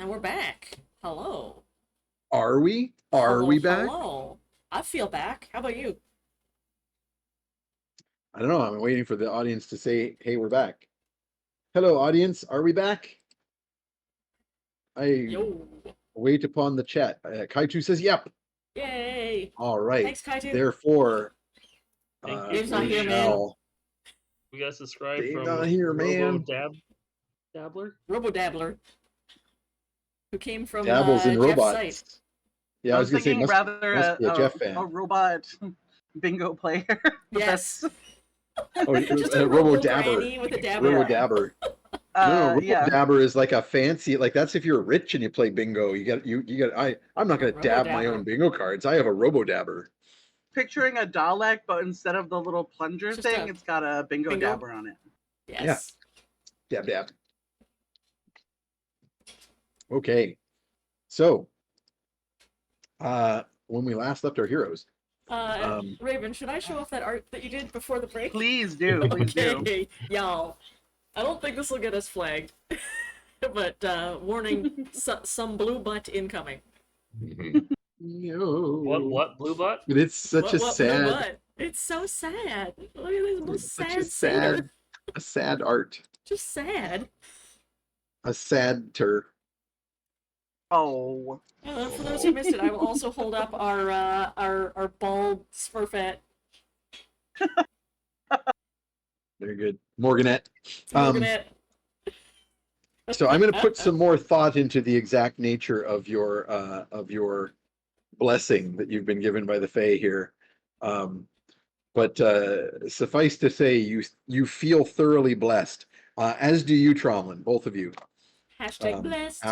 And we're back. Hello. Are we? Are Hello, we back? hello. I feel back. How about you? I don't know. I'm waiting for the audience to say, "Hey, we're back." Hello, audience. Are we back? I Yo. wait upon the chat. Kaichu says, "Yep." Yay. All right. Thanks, Kaiju. Therefore, Thank you Dave's not for here, the man. We got subscribed Dave from not here, Robo man. Dabbler. Robo Dabbler, who came from Dabbles in Jeff's site. robots. Yeah, I I was was gonna say thinking must rather be a Jeff a fan. robot bingo player. But Yes. Oh, Just a Robo Robo Dabber. Granny with a dabber. Robo Yeah. Dabber. No, Robo yeah. Dabber is like a fancy, like that's if you're rich and you play bingo. I'm not gonna Robo dab my Dabber. own bingo cards. I have a Robo Dabber. Picturing a Dalek, but instead of the little plunger Just thing, a it's got a bingo bingo? dabber on it. Yes. Dab dab. Okay. So when we last left our heroes. Raven, should I show off that art that you did before the break? Please do, please do. Okay, y'all. I don't think this will get us flagged. But warning, some blue butt incoming. What blue butt? But it's such What blue sad, butt? It's so sad. Look at this most such sad satyr. a sad art, Just sad. a sad tur. Oh. For those who missed it, I will also hold up our bald Smurfette. Very good, Morganette. Morganette. So I'm going to put some more thought into the exact nature of your blessing that you've been given by the Fae here. But suffice to say, you feel thoroughly blessed, as do you, Tromlin, both of you. Hashtag blessed.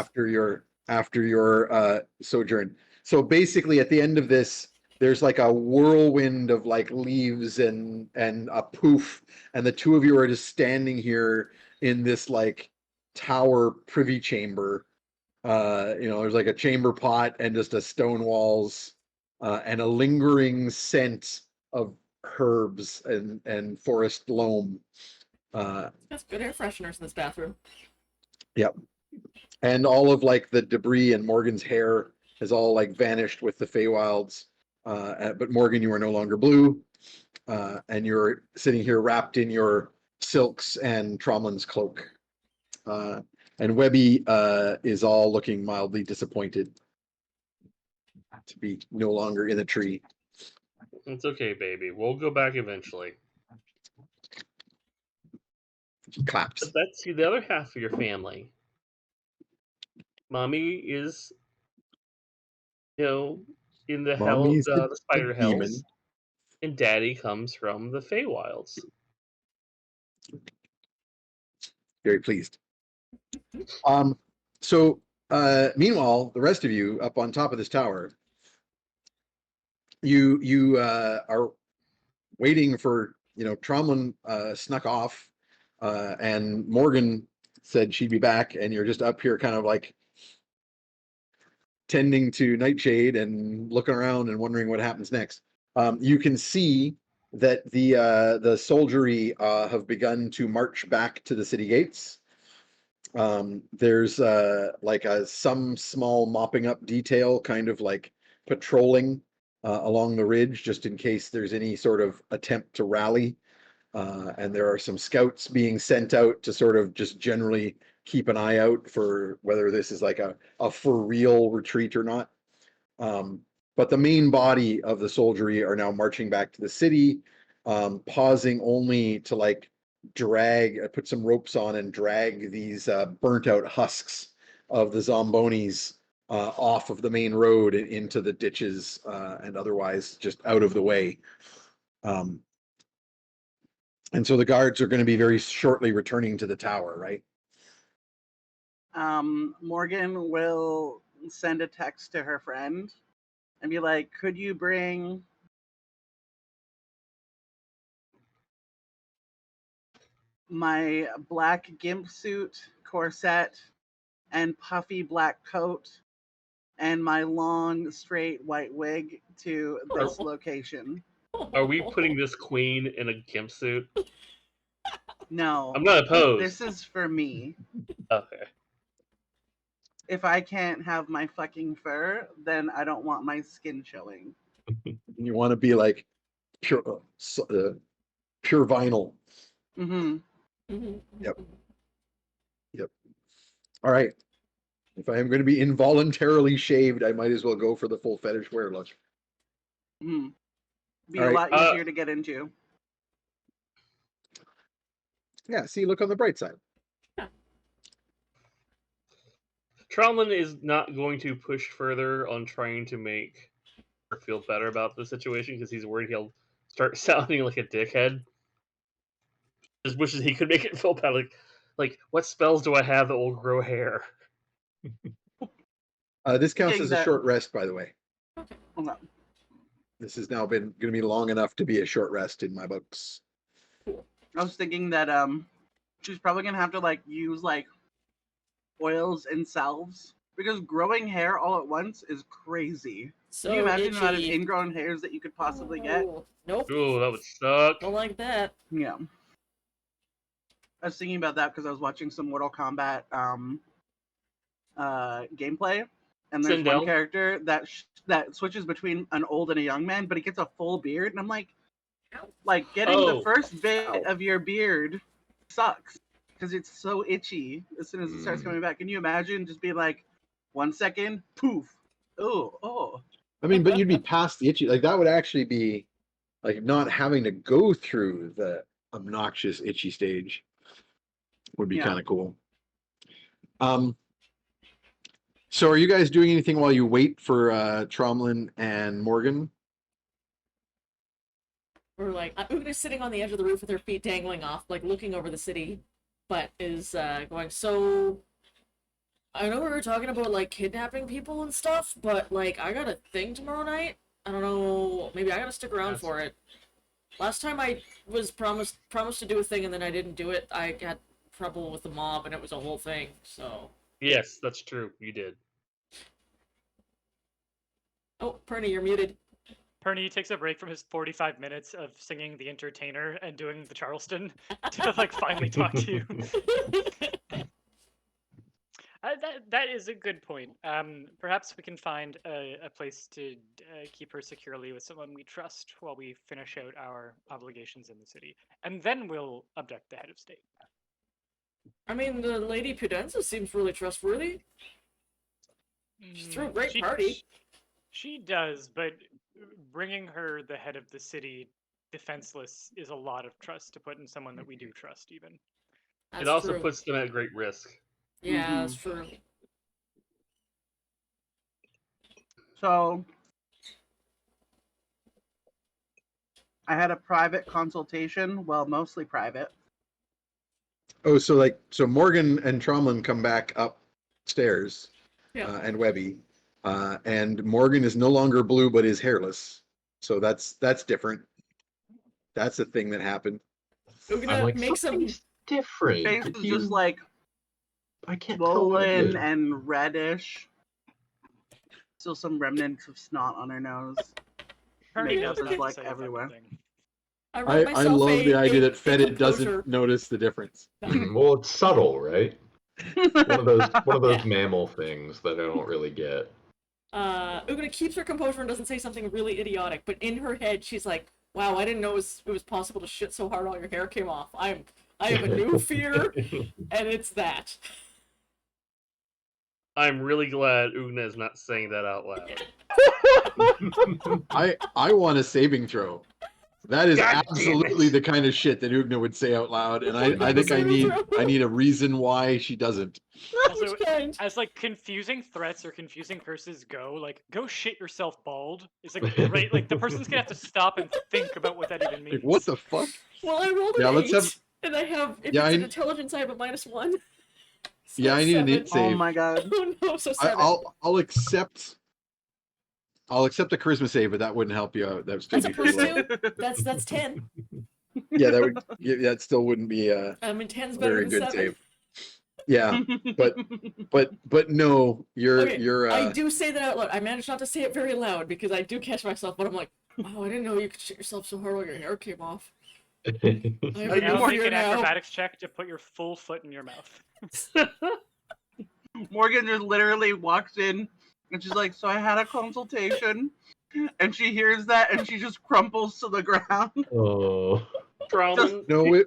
After your sojourn. So basically, at the end of this, there's like a whirlwind of like leaves and a poof, and the two of you are just standing here in this like tower privy chamber. There's like a chamber pot and just a stone walls, and a lingering scent of herbs and forest loam. That's good air fresheners in this bathroom. Yep. And all of like the debris and Morgan's hair has all like vanished with the Feywilds. But Morgan, you are no longer blue, and you're sitting here wrapped in your silks and Tromlin's cloak. And Webby is all looking mildly disappointed to be no longer in the tree. It's okay, baby. We'll go back eventually. She claps. But that's the other half of your family. Mommy is, in the Mommy's the spider demon. hells, and Daddy comes from the Feywilds. Very pleased. So meanwhile, the rest of you up on top of this tower, you are waiting for, Tromlin snuck off, and Morgan said she'd be back, and you're just up here kind of like tending to Nightshade and looking around and wondering what happens next. You can see that the soldiery have begun to march back to the city gates. There's like some small mopping up detail, kind of like patrolling along the ridge, just in case there's any sort of attempt to rally. And there are some scouts being sent out to sort of just generally keep an eye out for whether this is like a for real retreat or not. But the main body of the soldiery are now marching back to the city, pausing only to like put some ropes on and drag these burnt out husks of the Zombonis off of the main road and into the ditches, and otherwise just out of the way. And so the guards are going to be very shortly returning to the tower, right? Morgan will send a text to her friend and be like, could you bring my black gimp suit, corset, and puffy black coat, and my long, straight white wig to this location? Are we putting this queen in a gimp suit? No. I'm not opposed. This is for me. Okay. if I can't have my fucking fur, then I don't want my skin showing. You want to be like pure, pure vinyl. Mm-hmm. Mhm. Yep. Yep. All right. If I am going to be involuntarily shaved, I might as well go for the full fetish wear look. Mm-hmm. Be All a right. lot easier to get into. Yeah. See, look on the bright side. Tromlin is not going to push further on trying to make her feel better about the situation because he's worried he'll start sounding like a dickhead. Just wishes he could make it feel better. Like what spells do I have that will grow hair? This counts Thinking as a that- short rest, by the way. Okay. This has now been going to be long enough to be a short rest in my books. I was thinking that she's probably gonna have to like use like oils and salves because growing hair all at once is crazy. So Can you imagine the amount of itchy. ingrown hairs that you could possibly get? Oh, nope. Ooh, that would suck. Don't like that. Yeah. I was thinking about that because I was watching some Mortal Kombat gameplay, and there's Sindel. one character that switches between an old and a young man, but he gets a full beard, and I'm like getting the Oh. first bit Ow. of your beard sucks because it's so itchy as soon as it starts Mm. coming back. Can you imagine just being like 1 second, poof, oh. I mean, but you'd be past the itchy. Like that would actually be like not having to go through the obnoxious itchy stage would be Yeah. kind of cool. So are you guys doing anything while you wait for Tromlin and Morgan? Or like Una's sitting on the edge of the roof with her feet dangling off, like looking over the city, but is going, so I know we were talking about like kidnapping people and stuff, but like I got a thing tomorrow night. I don't know, maybe I gotta stick around That's- for it. Last time I was promised to do a thing and then I didn't do it. I had trouble with the mob and it was a whole thing. So Yes, that's true. You did. oh, Perny, you're muted. Perny takes a break from his 45 minutes of singing the entertainer and doing the Charleston to like finally talk to you. That is a good point. Perhaps we can find a place to keep her securely with someone we trust while we finish out our obligations in the city, and then we'll abduct the head of state. I mean, the Lady Pudenza seems really trustworthy. She threw a great party. She does, but bringing her the head of the city defenseless is a lot of trust to put in someone that we do trust, even. That's It also true. puts them at great risk. Yeah, that's true. So I had a private consultation, well, mostly private. Oh, so Morgan and Tromlin come back upstairs, Yeah. and Webby, and Morgan is no longer blue but is hairless. So that's different. That's a thing that happened. We're I'm gonna like, make some. something's different. Face Could is you- just like I can't tell what it swollen is. and reddish. Still some remnants of snot on her nose. Perny Makeup knows is, not to like, say everywhere. everything. I I, wrote I myself love the idea that a Fetid composure. doesn't notice the difference. Well, it's subtle, right? One of those mammal things that I don't really get. Ugna keeps her composure and doesn't say something really idiotic, but in her head she's like, "Wow, I didn't know it was possible to shit so hard all your hair came off. I have a new fear, and it's that." I'm really glad Ugna is not saying that out loud. I want a saving throw. That is God damn absolutely it. the kind of shit that Ugna would say out loud, and I Ugna think I saving need throw. a reason why she doesn't. Also, Which kind? as like confusing threats or confusing curses go, like go shit yourself bald is like great. Like the person's gonna have to stop and think about what that even means. Like, what the fuck? Well, I rolled an Yeah, let's 8, have- and I have if Yeah, it's I- an intelligence, I have a -1. So Yeah, I need an 7. 8 save. Oh my god. Oh no, so 7. I'll accept. I'll accept a charisma save, but that wouldn't help you out. That would still That's a be too low. +2. That's 10. Yeah, that still wouldn't be a I mean, 10's better very than good 7. save. Yeah, but no, you're Okay, you're I do say that out loud. I managed not to say it very loud because I do catch myself, but I'm like, oh, I didn't know you could shit yourself so hard while your hair came off. I have a Are you Now new more make fear an now. acrobatics check to put your full foot in your mouth. Morgan just literally walks in and she's like, so I had a consultation. And she hears that and she just crumples to the ground. Oh. Trauman, No,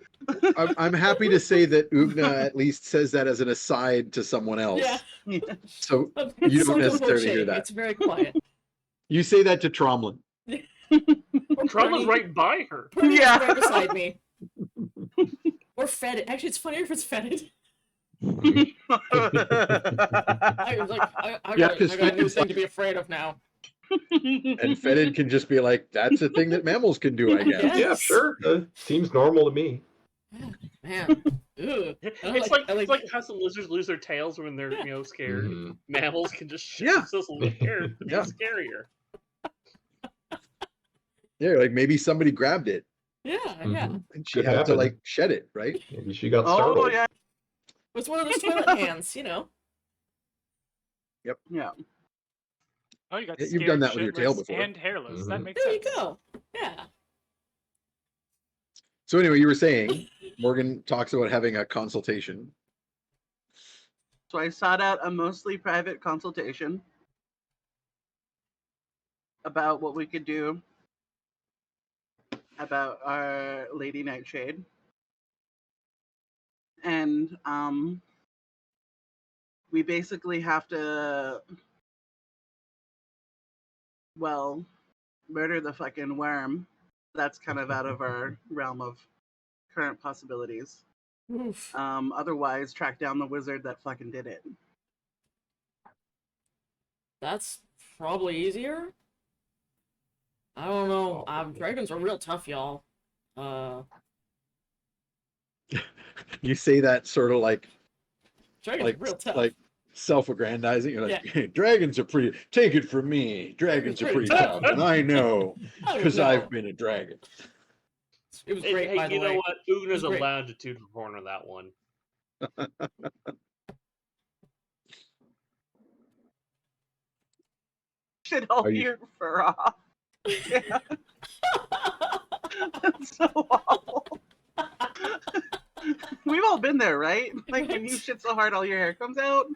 I'm happy to say that Ugna at least says that as an aside to someone else. Yeah. So It's you don't sotto necessarily hear voce. that. It's very quiet. You say that to Tromlin. Or Trauman's Perny. right by her. Perny Yeah. is right beside me. Or Fed. Actually, it's funnier if it's Fed. I was like, I Yeah, got, 'cause I got a new Fed's thing like- to be afraid of now. And Fetid can just be like, that's a thing that mammals can do, I guess. Yeah. Yeah, Yes. sure. Seems normal to me. Man. Ugh. It's like how some lizards lose their tails when they're scared. Mhm. Mammals can just shit Yeah. themselves a little scared to be Yeah. scarier. Yeah, like maybe somebody grabbed it Yeah, yeah. Mhm. and she Could had to happen. like shed it, right? Maybe she got Oh, startled. yeah. It's one of those toilet hands, you know. Yeah. Oh, you got You've scared, done that with your tail shitless, before. and hairless. That Mhm. makes There sense. you go. Yeah. So anyway, you were saying Morgan talks about having a consultation. So I sought out a mostly private consultation about what we could do about our Lady Nightshade. And we basically have to, well, murder the fucking worm. That's kind of out of our realm of current possibilities. Oof. Otherwise, track down the wizard that fucking did it. That's probably easier. I don't know. Dragons are real tough, y'all. You say that sort of like Dragons are real tough. like self-aggrandizing. You're like, Yeah. hey, dragons are pretty. Take it from me, dragons are pretty Dragons are tough, and I know I don't because know. I've been a dragon. It was Hey, great, by the you know way. what? Ugna's It was great. allowed to toot the horn on that one. Shit all Are you- your fur off. Yeah. That's so awful. We've all been there, right? Like when you shit so hard all your hair comes out.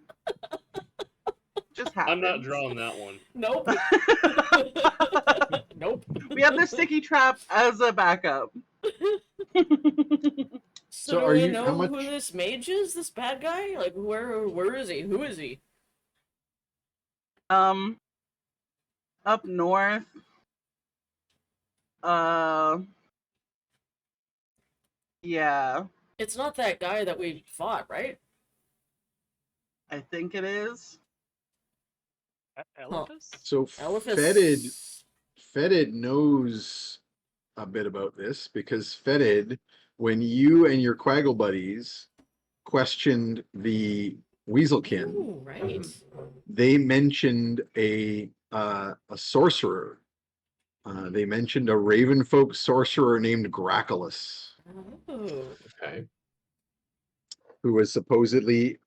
Just happens. I'm not drawing that one. Nope. Nope. We have the sticky trap as a backup. So, are do we you- know how who much- this mage is? This bad guy? Like, where is he? Who is he? Up north. Yeah, It's not that guy that we fought, right? I think it is. Elephas? So Elephas. Fetid knows a bit about this because Fetid, when you and your Quaggle buddies questioned the Weaselkin, Ooh, right. they mentioned a sorcerer. They mentioned a Ravenfolk sorcerer named Gracchulus, Oh. Okay. who was supposedly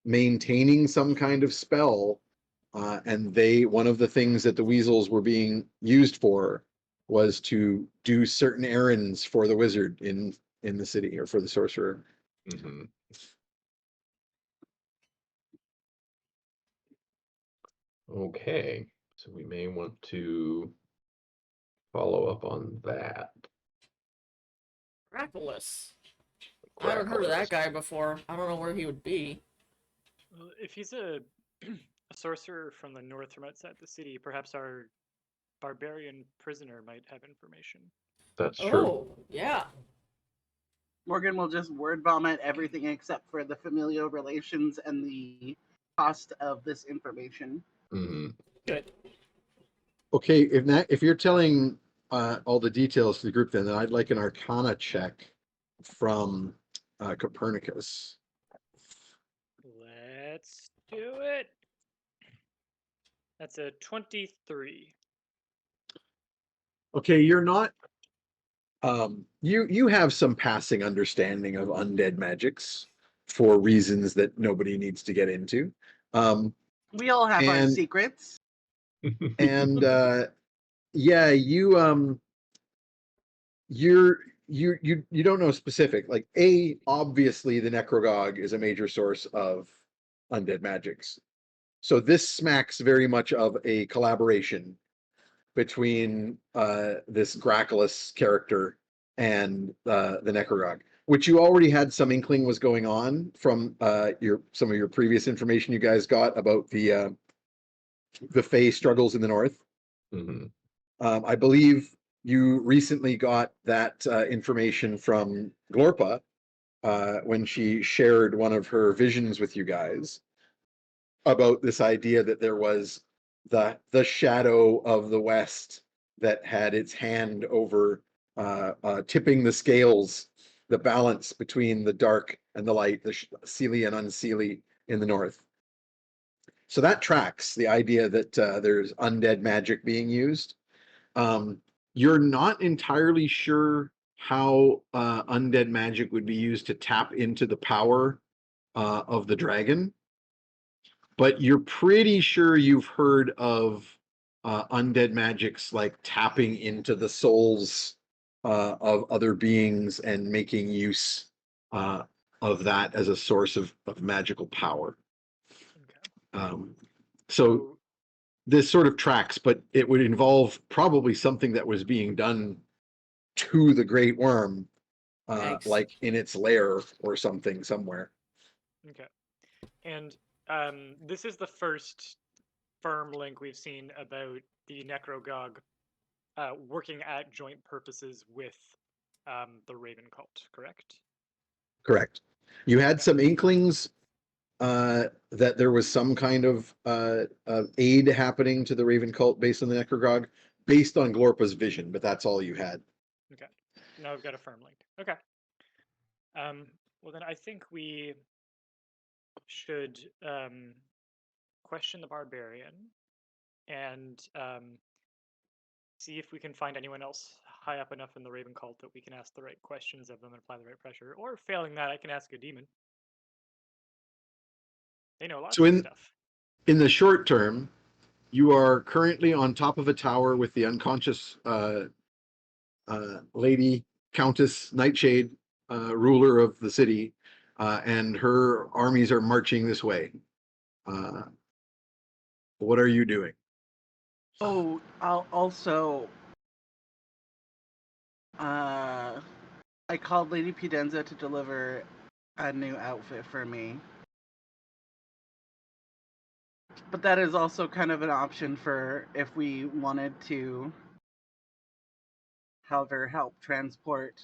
maintaining some kind of spell. And one of the things that the weasels were being used for was to do certain errands for the wizard in the city, or for the sorcerer. Mhm. Okay. So we may want to follow up on that. Gracchulus. I haven't heard of that guy before. I don't know where he would be. Well, if he's a sorcerer from the north from outside the city, perhaps our barbarian prisoner might have information. That's true. Oh, yeah. Morgan will just word vomit everything except for the familial relations and the cost of this information. Mhm. Good. Okay, if you're telling all the details to the group, then I'd like an Arcana check from Copernicus. Let's do it. That's a 23. Okay, you're not. You have some passing understanding of undead magics for reasons that nobody needs to get into. We all have our And- secrets. And yeah, you don't know specific. Like, obviously the necrogog is a major source of undead magics. So this smacks very much of a collaboration between this Gracchus character and the Necrogog, which you already had some inkling was going on from some of your previous information you guys got about the Fey struggles in the north. Mhm. I believe you recently got that information from Glorpa when she shared one of her visions with you guys about this idea that there was the shadow of the West that had its hand over tipping the scales, the balance between the dark and the light, the Seelie and Unseelie in the north. So that tracks the idea that there's undead magic being used. You're not entirely sure how undead magic would be used to tap into the power of the dragon, but you're pretty sure you've heard of undead magics like tapping into the souls of other beings and making use of that as a source of magical power. Okay. So this sort of tracks, but it would involve probably something that was being done to the great worm, Yikes. like in its lair or something somewhere. Okay. And this is the first firm link we've seen about the Necrogog working at joint purposes with the Raven cult, correct? Correct. You had some inklings that there was some kind of aid happening to the Raven cult based on the Necrogog, based on Glorpa's vision, but that's all you had. Okay. Now we've got a firm link. Okay. Well, then I think we should question the barbarian and see if we can find anyone else high up enough in the Raven cult that we can ask the right questions of them and apply the right pressure. Or failing that, I can ask a demon. They know lots So of stuff. in the short term, you are currently on top of a tower with the unconscious lady, Countess Nightshade, ruler of the city, and her armies are marching this way. What are you doing? Oh, I'll also. I called Lady Pudenza to deliver a new outfit for me. But that is also kind of an option for if we wanted to have her help transport.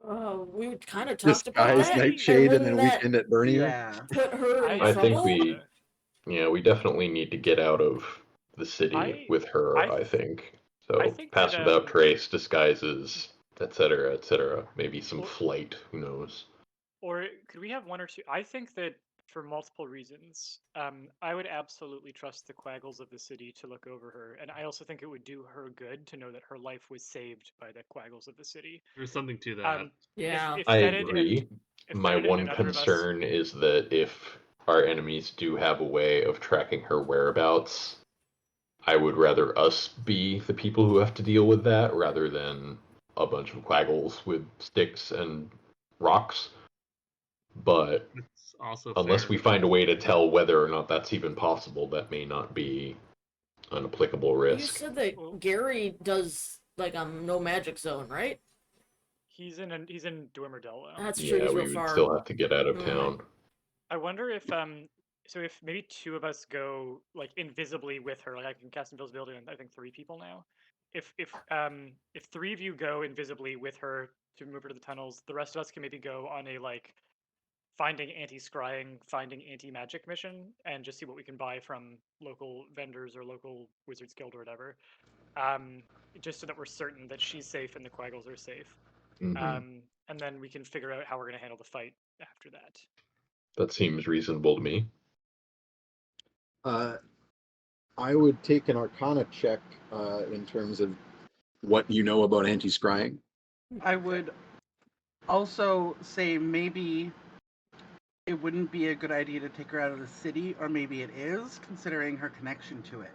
We kind of talked about Disguise that. Nightshade and wouldn't then that weekend at Bernier? Yeah. put her in I think trouble? we definitely need to get out of the city with her, I think. So I think pass that, without trace, disguises, etc., etc. Maybe some Or- flight, who knows? Or could we have one or two? I think that for multiple reasons, I would absolutely trust the Quaggles of the city to look over her, and I also think it would do her good to know that her life was saved by the Quaggles of the city. There's something to that. Yeah. If I Fetid agree. if My Fetid and one another of us, concern is that if our enemies do have a way of tracking her whereabouts, I would rather us be the people who have to deal with that rather than a bunch of quaggles with sticks and rocks. But It's also unless fair. we find a way to tell whether or not that's even possible, that may not be an applicable You risk. said that Well- Gary does like no magic zone, right? he's in Dwemer That's true. Yeah, He's we real would far. still have to get out of Mm. town. I wonder if so if maybe two of us go like invisibly with her, like I can cast invisibility on I think 3 people now. If three of you go invisibly with her to move her to the tunnels, the rest of us can maybe go on a like finding anti-scrying, finding anti-magic mission and just see what we can buy from local vendors or local wizards guild or whatever. Just so that we're certain that she's safe and the Quaggles are safe. Mhm. And then we can figure out how we're going to handle the fight after that. That seems reasonable to me. I would take an Arcana check in terms of what you know about anti-scrying. I would also say maybe it wouldn't be a good idea to take her out of the city, or maybe it is, considering her connection to it.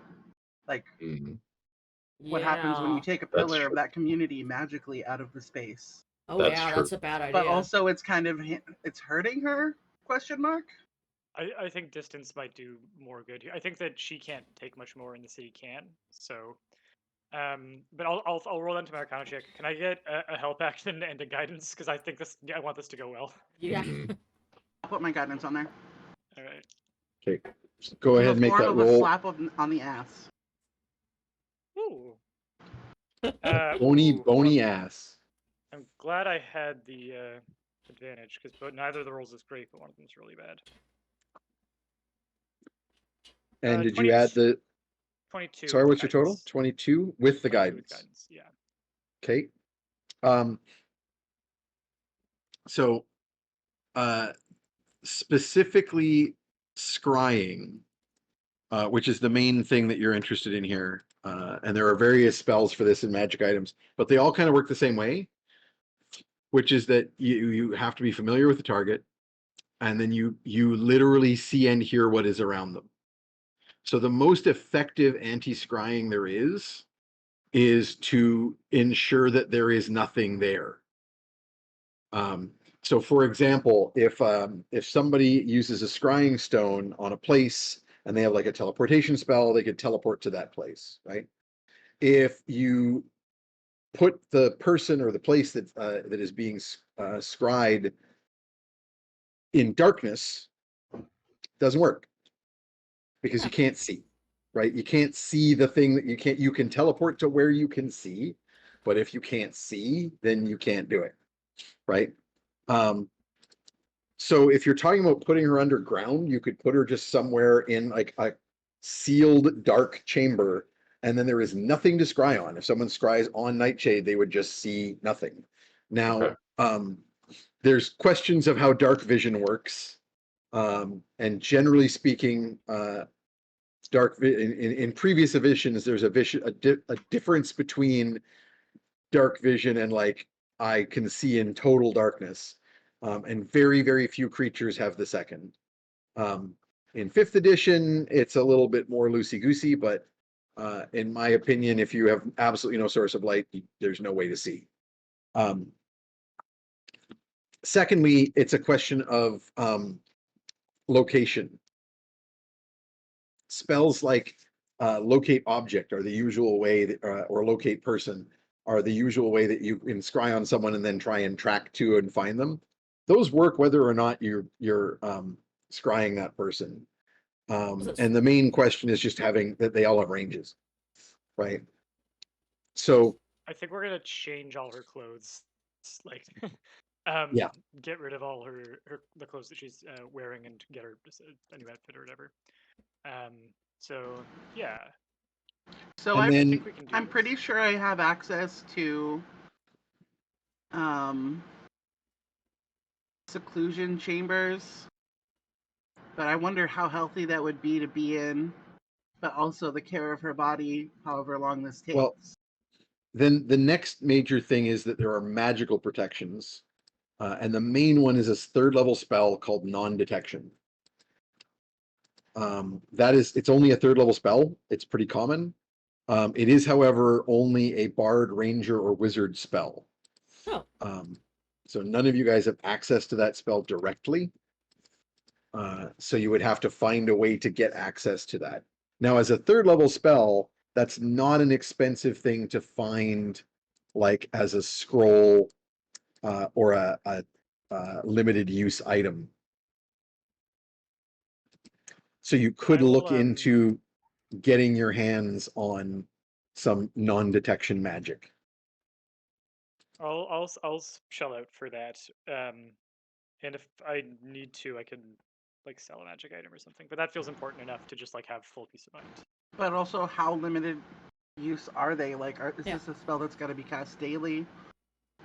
Like, Mhm. what happens when you Yeah. take a That's pillar of true. that community magically out of the space? Oh That's yeah, true. that's a bad idea. But also, it's kind of it's hurting her? Question mark. I think distance might do more good here. I think that she can't take much more, and the city can. So, but I'll roll into my Arcana check. Can I get a help action and a guidance? Because I think I want this to go well. Yeah. Mhm. I'll put my guidance on there. All right. Okay. Go In ahead the and make form that of a roll. slap on the ass. Ooh. Bony, Ooh, bony well, ass. I'm glad I had the advantage because neither of the rolls is great, but one of them's really bad. And did you add the? 22 Sorry, with what's your total? guidance. 22 with the 22 guidance. with guidance, yeah. Okay. So, specifically scrying, which is the main thing that you're interested in here. And there are various spells for this in magic items, but they all kind of work the same way, which is that you have to be familiar with the target, and then you literally see and hear what is around them. So the most effective anti-scrying there is to ensure that there is nothing there. So for example, if somebody uses a scrying stone on a place and they have like a teleportation spell, they could teleport to that place, right? If you put the person or the place that is being scryed in darkness, doesn't work because you can't see, right? You can't see the thing that you can teleport to where you can see, but if you can't see, then you can't do it, right? So if you're talking about putting her underground, you could put her just somewhere in like a sealed dark chamber, and then there is nothing to scry on. If someone scries on Nightshade, they would just see nothing. Now, Okay. There's questions of how dark vision works, and generally speaking, in previous editions, there's a difference between dark vision and like I can see in total darkness. And very, very few creatures have the second. In fifth edition, it's a little bit more loosey-goosey, but in my opinion, if you have absolutely no source of light, there's no way to see. Secondly, it's a question of location. Spells like locate object are the usual way that, or locate person are the usual way that you can scry on someone and then try and track to and find them. Those work whether or not you're scrying that person. And the main question is just having that they all have ranges, right? So I think we're gonna change all her clothes, like, Yeah. get rid of all the clothes that she's wearing and get her just a new outfit or whatever. So yeah, So And I then- think we can do I'm this. pretty sure I have access to seclusion chambers, but I wonder how healthy that would be to be in, but also the care of her body, however long this takes. Well, then the next major thing is that there are magical protections, and the main one is a third level spell called non-detection. It's only a third level spell. It's pretty common. It is, however, only a bard, ranger, or wizard spell. Oh. So none of you guys have access to that spell directly. So you would have to find a way to get access to that. Now, as a third level spell, that's not an expensive thing to find, like as a scroll or a limited use item. So you could I will, look into getting your hands on some non-detection magic. I'll shell out for that. And if I need to, I can like sell a magic item or something. But that feels important enough to just like have full peace of mind. But also, how limited use are they? Like, is Yeah. this a spell that's got to be cast daily?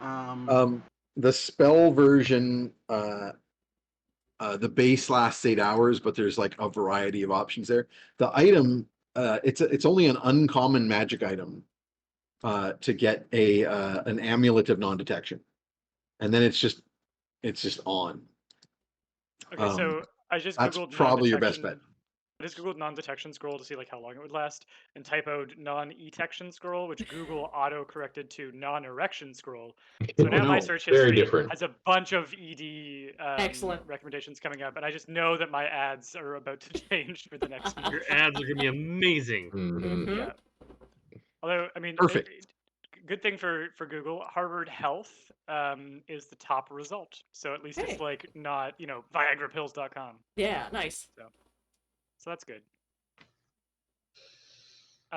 The spell version, the base lasts 8 hours, but there's like a variety of options there. The item, it's only an uncommon magic item to get an amulet of non-detection, and then it's just on. Okay, so I just That's googled probably your best non-detection. I just googled non-detection scroll to see like how long it would last, and typoed non-etection scroll, which Google auto-corrected to non-erection scroll. So now my no. search Very history different. has a bunch of ED Excellent. recommendations coming up, and I just know that my ads are about to change for the next month. Your ads are gonna be amazing. Mhm. Mhm. Yeah. Although, I mean, Perfect. good thing for Google, Harvard Health is the top result. So at least Hey. it's like not, ViagraPills.com. Yeah, nice. So that's good.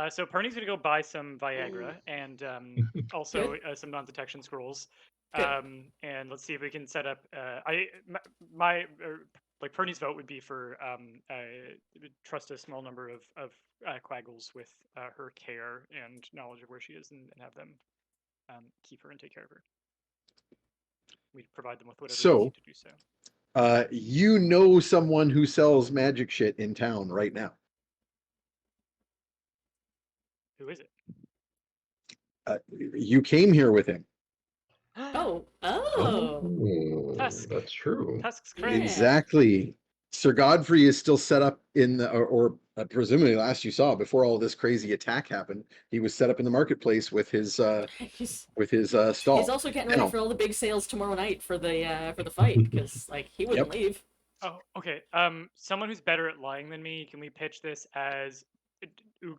So Perny's gonna go buy some Viagra and also some non-detection scrolls. Good. And let's see if we can set up. Like Perny's vote would be for trust a small number of quaggles with her care and knowledge of where she is, and have them keep her and take care of her. We provide them with whatever they So- need to do so. You know someone who sells magic shit in town right now. Who is it? You came here with him. Oh. Tusk. That's true. Tusk's Yeah. crazy. Exactly. Sir Godfrey is still set up in the, or presumably last you saw before all this crazy attack happened, he was set up in the marketplace with his stall. He's also getting ready Now- for all the big sales tomorrow night for the fight, because like he wouldn't leave. Oh, okay. Someone who's better at lying than me. Can we pitch this as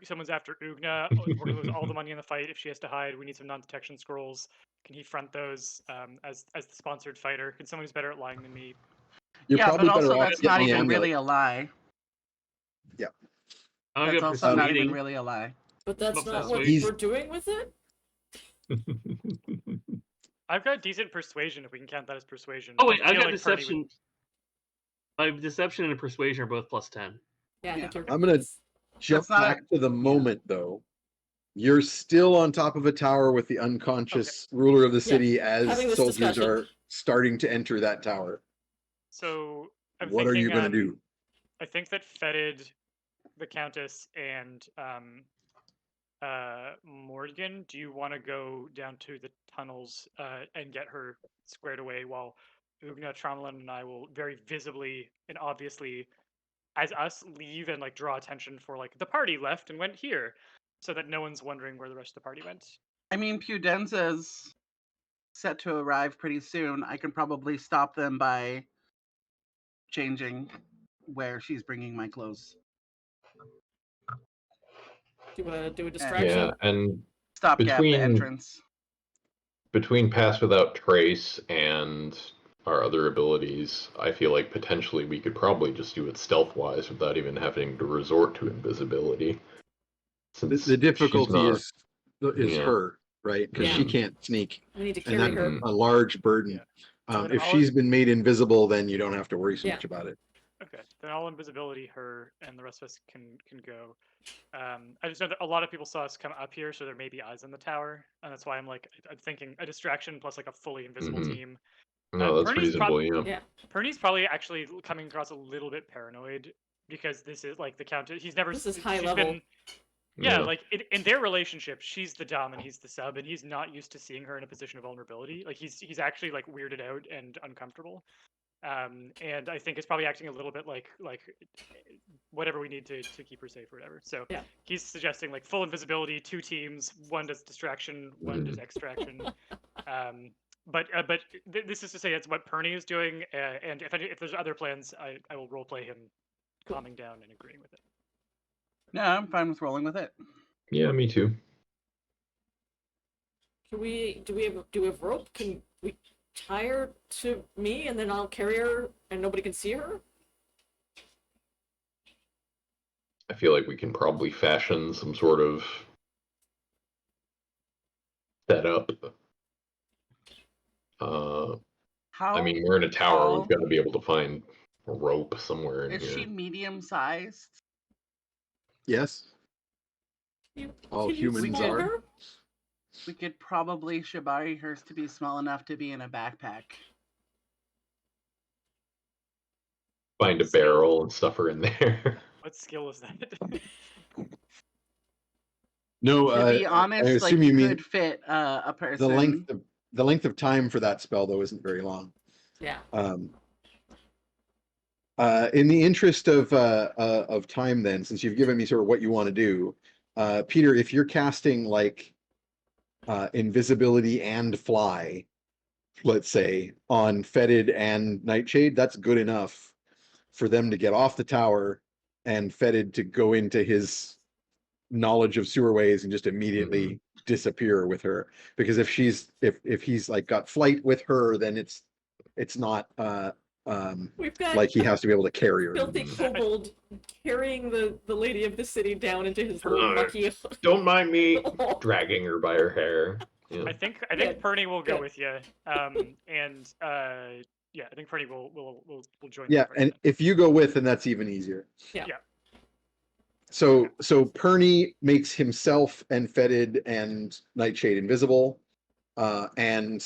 someone's after Ugna? We're gonna lose all the money in the fight if she has to hide. We need some non-detection scrolls. Can he front those as the sponsored fighter? Can someone who's better at lying than me? You're yeah, probably but also better off that's not getting the even really amulet. a lie. I'll That's go also not even persuading. really a lie. But that's But not what he's- we're doing with it. I've got decent persuasion if we can count that as persuasion. Oh wait, I I've feel got like Perny would- deception. My deception and persuasion are both +10. Yeah, I think Yeah. you're. I'm gonna jump not a- back to the moment though. You're still on top of a tower with the unconscious ruler of the city having as this soldiers discussion. are starting to enter that tower. So I'm What are you thinking, gonna do? I think that Fetid, the Countess, and Morgan, do you want to go down to the tunnels and get her squared away while Ugna, Tromlin, and I will very visibly and obviously, as us, leave and like draw attention for like the party left and went here, so that no one's wondering where the rest of the party went. I mean, Pudenza's set to arrive pretty soon. I can probably stop them by changing where she's bringing my clothes. Do a distraction. Yeah, and Stopgap the Between- entrance. between Pass Without Trace and our other abilities, I feel like potentially we could probably just do it stealth-wise without even having to resort to invisibility. Since The difficulty she's is Yeah. her, right? Because she Yeah. can't sneak, We need to and carry that's her. a large burden. Yeah. So then If all- she's been made invisible, then you don't have to worry so Yeah. much about it. Okay, then all invisibility, her and the rest of us can go. I just know that a lot of people saw us come up here, so there may be eyes on the tower, and that's why I'm thinking a distraction plus like a fully invisible Mhm. team. No, that's Perny's reasonable, Yeah. Perny's probably actually coming across a little bit paranoid because this is like the Countess. He's never. This is high she's level. been- yeah, like in their relationship, she's the dom and he's the sub, and he's not used to seeing her in a position of vulnerability. Like he's actually like weirded out and uncomfortable. And I think it's probably acting a little bit like whatever we need to keep her safe or whatever. So Yeah. he's suggesting like full invisibility, 2 teams, one does distraction, one does extraction. But this is to say it's what Perny is doing, and if there's other plans, I will roleplay him calming down and agreeing with it. No, I'm fine with rolling with it. Yeah, me too. Do we have rope? Can we tie her to me and then I'll carry her and nobody can see her? I feel like we can probably fashion some sort of setup. How I mean, we're in a tower. tall We've got to be able to find a rope somewhere in is here. she medium sized? Yes. All Can you humans small are. her? We could probably shibari hers to be small enough to be in a backpack. Find a barrel and stuff her in there. What skill is that? No, To be honest, I like assume you mean could fit a person. the length of time for that spell though isn't very long. Yeah. In the interest of time, then, since you've given me sort of what you want to do, Peter, if you're casting like invisibility and fly, let's say, on Fetid and Nightshade, that's good enough for them to get off the tower and Fetid to go into his knowledge of sewer ways and just immediately disappear with her. Because if he's like got flight with her, then it's not We've got like he has to be able to carry her. filthy kobold carrying the lady of the city down into his little mucky. Don't mind me dragging her by her hair. I think Yeah. Perny will go Yeah. with you. And yeah, I think Perny will join. Yeah, the party and then. if you go with, then that's even easier. Yeah. Yeah. So Perny makes himself and Fetid and Nightshade invisible, and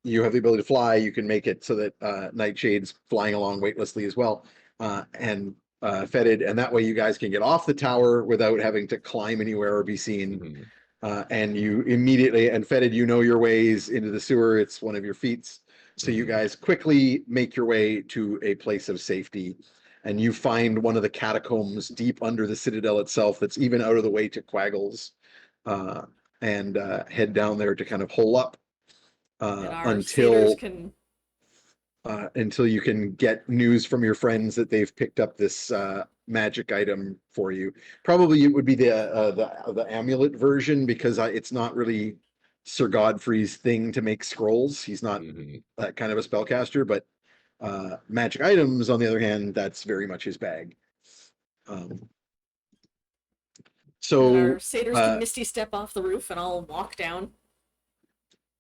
you have the ability to fly. You can make it so that Nightshade's flying along weightlessly as well, and Fetid, and that way you guys can get off the tower without having to climb anywhere or be seen. And you immediately, and Fetid, you know your ways into the sewer. It's one of your feats. So you guys quickly make your way to a place of safety, and you find one of the catacombs deep under the citadel itself that's even out of the way to Quaggles, and head down there to kind of hole up And our satyrs until you can get news from your friends that they've picked up this magic item for you. Probably it would be the amulet version, because it's not really Sir Godfrey's thing to make scrolls. He's not that kind of a spellcaster, but magic items, on the other hand, that's very much his bag. So our satyrs can misty step off the roof, and I'll walk down.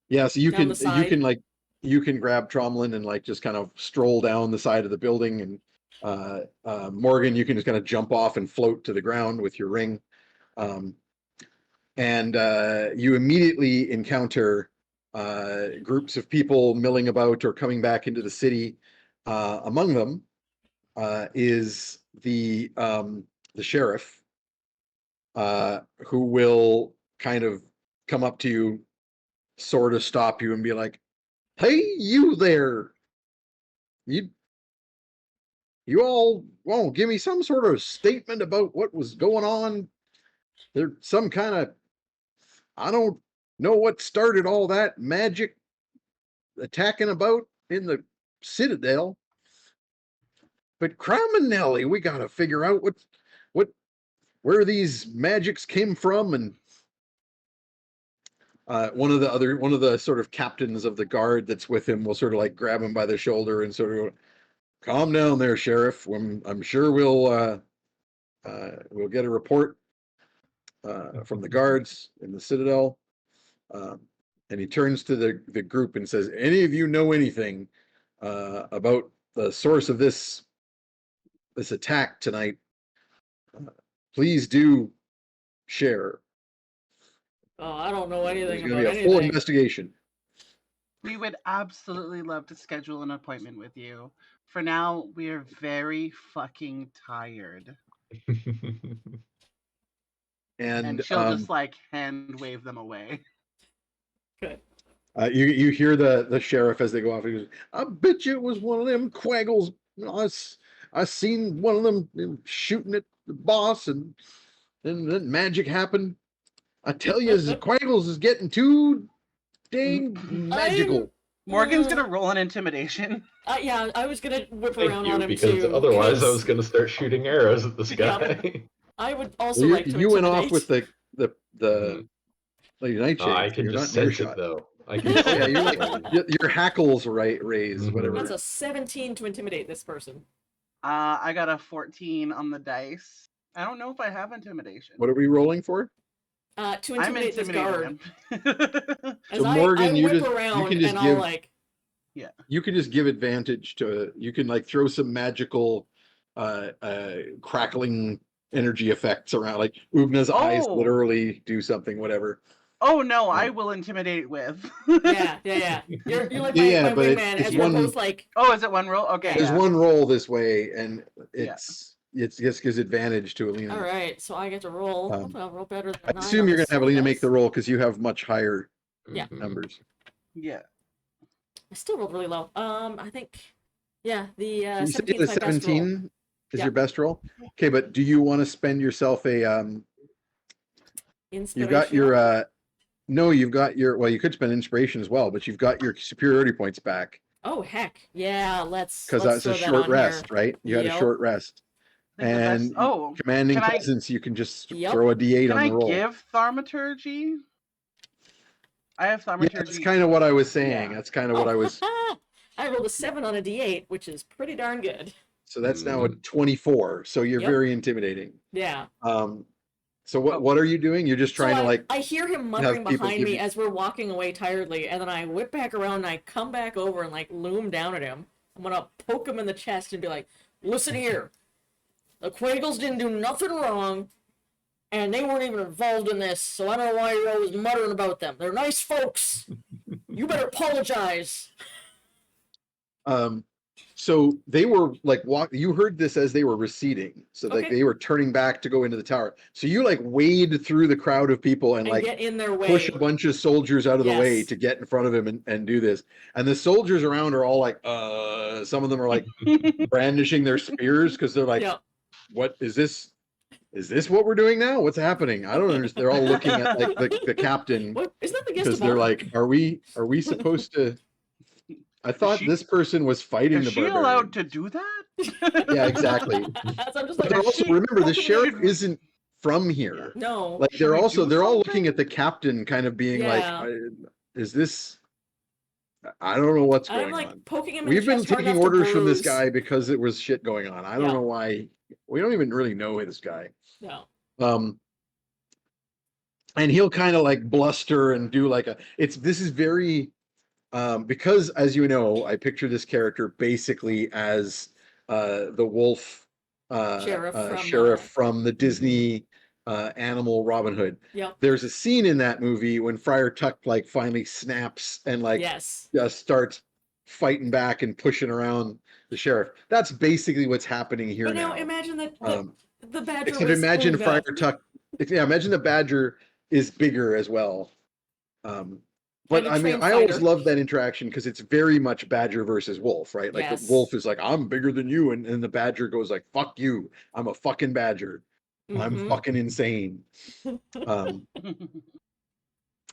yeah, so you down the can side. you can grab Tromlin and like just kind of stroll down the side of the building, and Morgan, you can just kind of jump off and float to the ground with your ring. And you immediately encounter groups of people milling about or coming back into the city. Among them is the sheriff, who will kind of come up to you, sort of stop you, and be like, "Hey, you there! You all won't give me some sort of statement about what was going on? There's some kind of, I don't know what started all that magic attacking about in the Citadel. But criminally, we gotta figure out where these magics came from." And one of the sort of captains of the guard that's with him will sort of like grab him by the shoulder and sort of, "Calm down there, Sheriff. I'm sure we'll get a report from the guards in the Citadel." And he turns to the group and says, "Any of you know anything about the source of this attack tonight? Please do share. Oh, I don't know There's anything going to about be a full anything. investigation." We would absolutely love to schedule an appointment with you. For now, we are very fucking tired. And she'll just like hand wave them away. Good. You hear the sheriff as they go off. He goes, "I bet you it was one of them Quaggles. I seen one of them shooting at the boss, and then magic happened. I tell you, Quaggles is getting too dang magical." Morgan's gonna roll an intimidation. Yeah, I was gonna whip Thank around you, on him because too. otherwise I was going to start shooting arrows at this Yeah. guy. I would also Well, like to you went off intimidate. with the Lady Nightshade. I so can you're just not near sense it shot. though. I can Oh sense yeah, you're it. like your hackles raised, whatever. That's a 17 to intimidate this person. I got a 14 on the dice. I don't know if I have intimidation. What are we rolling for? To I'm intimidate this guard. him. As So Morgan, I you whip just- you around can just and give- I'll like. Yeah. You can just give advantage to. You can like throw some magical, crackling energy effects around. Like Ugna's eyes Oh. literally do something, whatever. Oh no, I will intimidate with. Yeah. You're like Yeah, my but wingman, it's and we're one- both like. Oh, is it one roll? Okay. There's yeah. one roll this way, and it just gives advantage to Alina. All right, so I get to roll. I'll roll better than I 9 assume on you're this gonna have Alina dice. make the roll because you have much higher Yeah. numbers. Yeah. I still rolled really low. I think Yeah, the So you said the 17's my best roll. 17 is Yeah. your best roll. Okay, but do you want to spend yourself a You've got your Inspiration. no, you've got your well, you could spend inspiration as well, but you've got your superiority points back Oh heck, yeah. Let's because that's a throw that short on here. rest, right? You had a Yep. short rest. I think the best. And Oh, commanding can I presence, you can just Yep. throw a D8 can on I the roll. give thaumaturgy? I have Yeah, thaumaturgy. that's kind of what I was saying. Yeah. That's kind of what I was. I rolled a 7 on a D8, which is pretty darn good. So that's now a 24. So you're Yep. very intimidating. Yeah. So what are you doing? You're just trying So to like I hear him muttering people behind give me you- as we're walking away tiredly, and then I whip back around and I come back over and like loom down at him. I'm gonna poke him in the chest and be like, "Listen here, the Quagles didn't do nothing wrong, and they weren't even involved in this, so I don't know why you're always muttering about them. They're nice folks. You better apologize." So they were like you heard this as they were receding. So like Okay. they were turning back to go into the tower. So you like wade through the crowd of people and And like get in their way. push a bunch of soldiers out of the way Yes. to get in front of him and do this. And the soldiers around are all like, some of them are like brandishing their spears because they're like, Yeah. what is this? Is this what we're doing now? What's happening? I don't understand. They're all looking at like the captain What? Isn't that the guest because of they're honor? like, are we supposed to? I thought she- this person was fighting Is the she barbarians. allowed to do that? Yeah, exactly. So I'm just But like, they're Is also she- remember the sheriff should- isn't from here. no. Like Should they're we also do they're all something? looking at the captain, kind of being Yeah. like, is this? I don't know what's I'm going like on. poking him in We've the been chest hard taking enough to orders from this bruise. guy because it was shit going on. I don't Yeah. know why. We don't even really know this guy. No. And he'll kind of like bluster and do like this is very because as you know, I picture this character basically as the wolf sheriff from the Disney animal Robin Hood. Yep. There's a scene in that movie when Friar Tuck like finally snaps and like Yes. starts fighting back and pushing around the sheriff. That's basically what's happening here But now now. imagine that the badger Except was imagine Linda. Friar Tuck. Yeah, imagine the badger is bigger as well. But And a I mean, trained I always fighter. love that interaction because it's very much badger versus wolf, right? Like Yes. the wolf is like, I'm bigger than you, and the badger goes like, fuck you, I'm a fucking badger. I'm Mhm. fucking insane.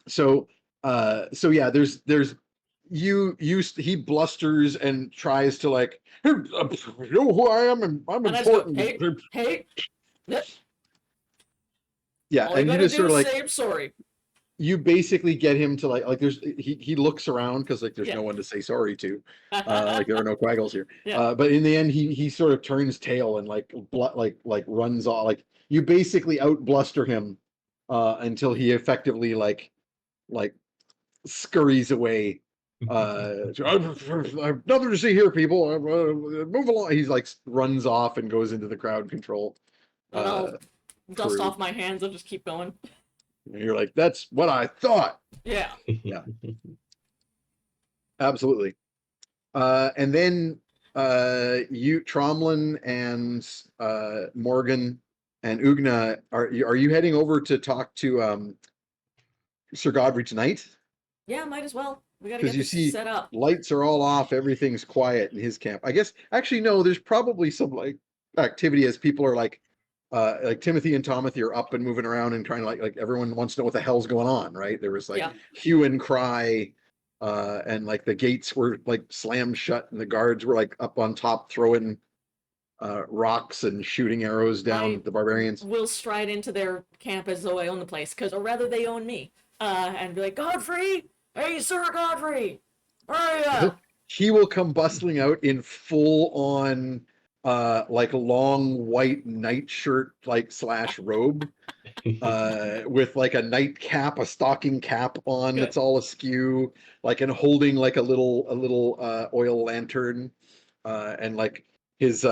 So yeah, there's he blusters and tries to like, you know who I am, and I'm And I just go, important. hey, Yeah, all you and you gotta just do sort of is like say I'm sorry. you basically get him to like there's he looks around because like there's Yeah. no one to say sorry to, like there are no Quaggles here. Yeah. But in the end, he sort of turns tail and like runs off. Like you basically out bluster him until he effectively like scurries away. I've nothing to see here, people. Move along. He's like runs off and goes into the crowd control. And I'll dust crew. off my hands and just keep going. And you're like, that's what I thought. Yeah. Yeah. Absolutely. And then you, Tromlin, and Morgan and Ugna, are you heading over to talk to Sir Godfrey tonight? Yeah, might as well. We gotta Because get you this see, set up. lights are all off, everything's quiet in his camp. I guess actually no, there's probably some like activity as people are like Timothy and Tomothy are up and moving around and trying to like everyone wants to know what the hell's going on, right? There was like Yeah. hue and cry, and like the gates were like slammed shut and the guards were like up on top throwing rocks and shooting arrows down at the barbarians. We'll stride into their camp as though I own the place, or rather they own me. And be like, Godfrey! Hey, Sir Godfrey! Where are ya? He will come bustling out in full on like long white nightshirt like / robe with like a nightcap, a stocking cap on Good. that's all askew, like and holding like a little oil lantern, and like his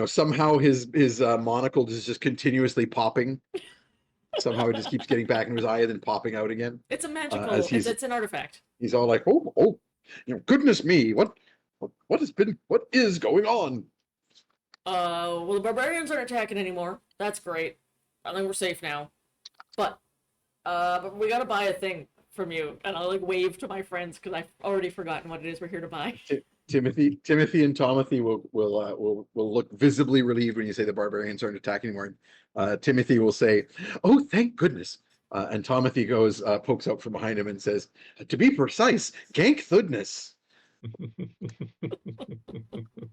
somehow his monocle is just continuously popping. Somehow it just keeps getting back into his eye and then popping out again. It's a magical, as he's- it's an artifact. He's all like, oh, goodness me, what is going on? Well, the barbarians aren't attacking anymore. That's great. I think we're safe now. But we gotta buy a thing from you. And I'll like wave to my friends because I've already forgotten what it is we're here to buy. Timothy and Tomothy will look visibly relieved when you say the barbarians aren't attacking anymore. Timothy will say, "Oh, thank goodness." And Tomothy goes, pokes out from behind him and says, "To be precise, gank thudness."